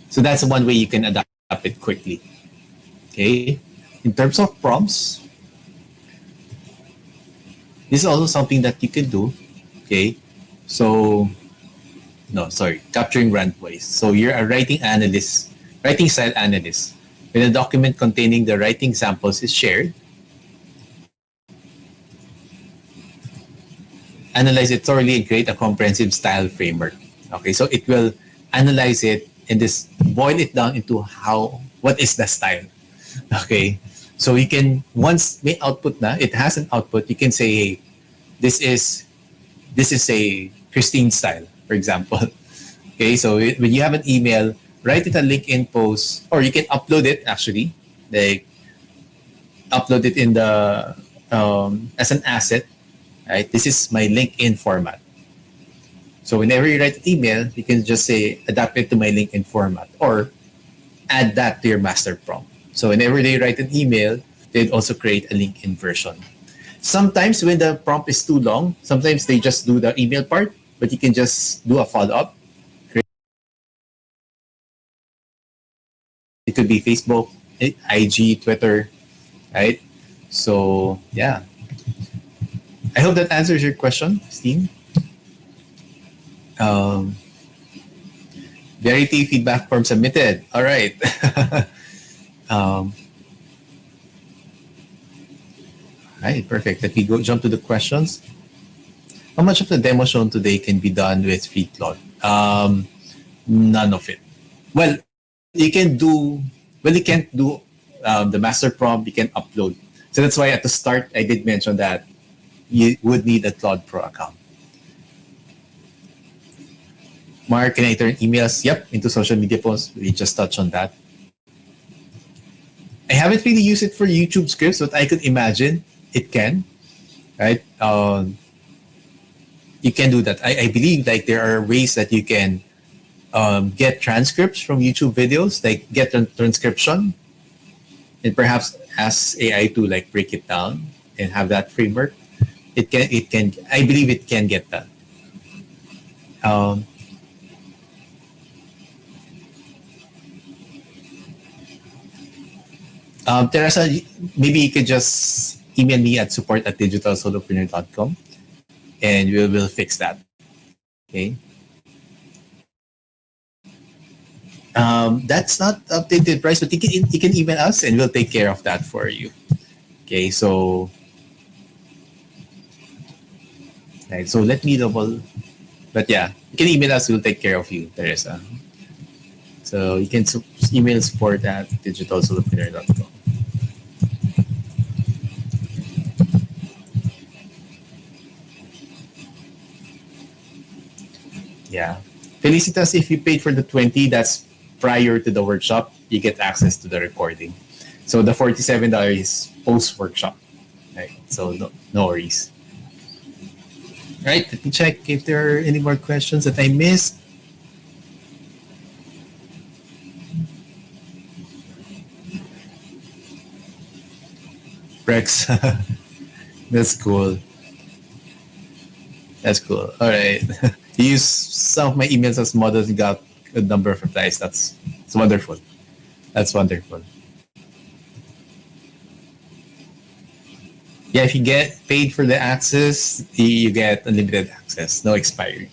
so that's one way you can adapt it quickly. Okay. In terms of prompts, this is also something that you can do. Okay. So no, sorry, capturing brand voice. So you're a writing analyst, writing style analyst. When a document containing the writing samples is shared, analyze it thoroughly and create a comprehensive style framework. Okay, so it will analyze it and just boil it down into how what is the style. Okay, so you can once may output na it has an output. You can say, hey, this is this is a Christine style, for example. Okay, so when you have an email, write it a LinkedIn post, or you can upload it actually, like upload it in the as an asset. Right, this is my LinkedIn format. So whenever you write an email, you can just say adapt it to my LinkedIn format or add that to your master prompt. So whenever they write an email, they'd also create a LinkedIn version. Sometimes when the prompt is too long, sometimes they just do the email part, but you can just do a follow up. It could be Facebook, IG, Twitter, right? So yeah, I hope that answers your question, Steve. Um, Verity feedback form submitted. All right. um, right, perfect. Let me go jump to the questions. How much of the demo shown today can be done with free Claude? None of it. Well, you can do. Well, you can't do the master prompt. You can upload. So that's why at the start I did mention that you would need a Claude Pro account. Mark, can I turn emails? Yep, into social media posts. We just touched on that. I haven't really used it for YouTube scripts, but I could imagine it can. Right? You can do that. I believe like there are ways that you can get transcripts from YouTube videos, like get a transcription, and perhaps ask AI to like break it down and have that framework. It can. I believe it can get that. Um, Teresa, maybe you could just email me at support@digitalsolopreneur.com and we'll fix that. Okay. That's not updated price, but you can email us and we'll take care of that for you. Okay. So, right, so let me double. But yeah, you can email us. We'll take care of you, Teresa. So you can email support@digitalsolopreneur.com. Yeah. Felicitas, if you paid for the 20, that's prior to the workshop, you get access to the recording. So the $47 is post workshop. Right. So no worries. Right. Let me check if there are any more questions that I missed. Rex. That's cool. That's cool. All right. You use some of my emails as models and got a number of replies. That's wonderful. That's wonderful. Yeah, if you get paid for the access, you get unlimited access, no expiry.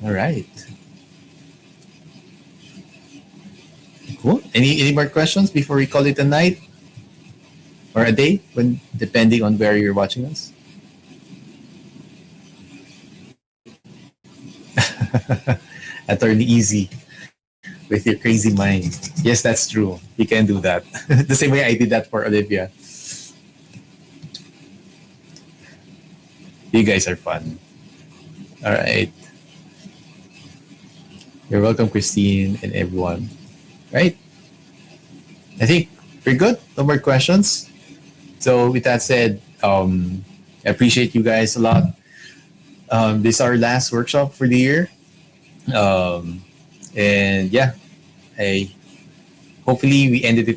All right. Cool. Any more questions before we call it a night or a day, when depending on where you're watching us? Attorney Easy with your crazy mind. Yes, that's true. You can do that. The same way I did that for Olivia. You guys are fun. All right. You're welcome, Christine and everyone. Right? I think we're good. No more questions. So with that said, I appreciate you guys a lot. This is our last workshop for the year. And yeah, I hopefully we ended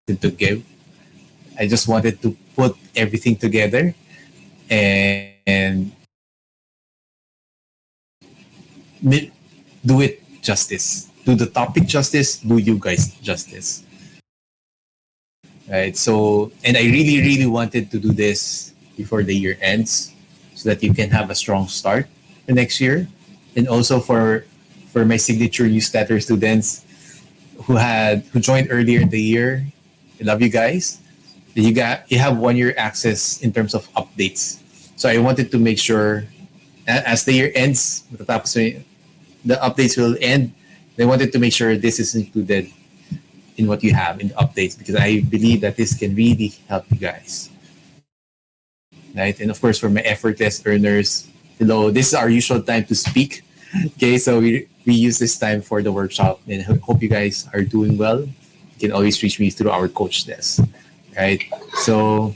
it to give. I just wanted to put everything together and do it justice. Do the topic justice, do you guys justice. Right. So, and I really, really wanted to do this before the year ends so that you can have a strong start the next year. And also for my signature newsletter students who joined earlier in the year. I love you guys. You have 1 year access in terms of updates. So I wanted to make sure as the year ends, the updates will end. They wanted to make sure this is included in what you have in the updates because I believe that this can really help you guys. Right? And of course, for my effortless earners, this is our usual time to speak. Okay, so we use this time for the workshop and hope you guys are doing well. You can always reach me through our coach desk. Right? So,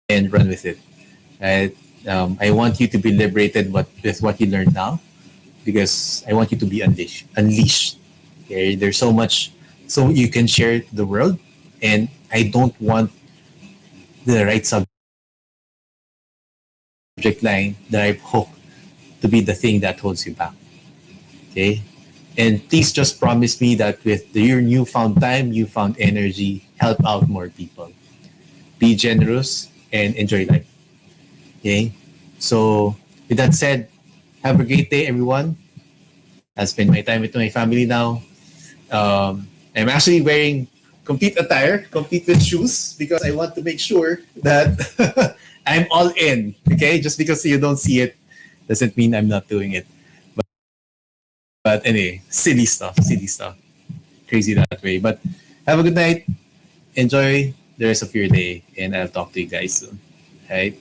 and run with it. Right? I want you to be liberated with what you learned now because I want you to be unleashed. Okay? There's so much so you can share to the world, and I don't want the right subject line, the right hook to be the thing that holds you back. Okay? And please just promise me that with your newfound time, newfound energy, help out more people. Be generous and enjoy life. Okay? So, with that said, have a great day, everyone. I'll spend my time with my family now. I'm actually wearing complete attire, complete with shoes, because I want to make sure that I'm all in. Okay? Just because you don't see it doesn't mean I'm not doing it. But anyway, silly stuff. Crazy that way. But have a good night. Enjoy the rest of your day, and I'll talk to you guys soon. All right?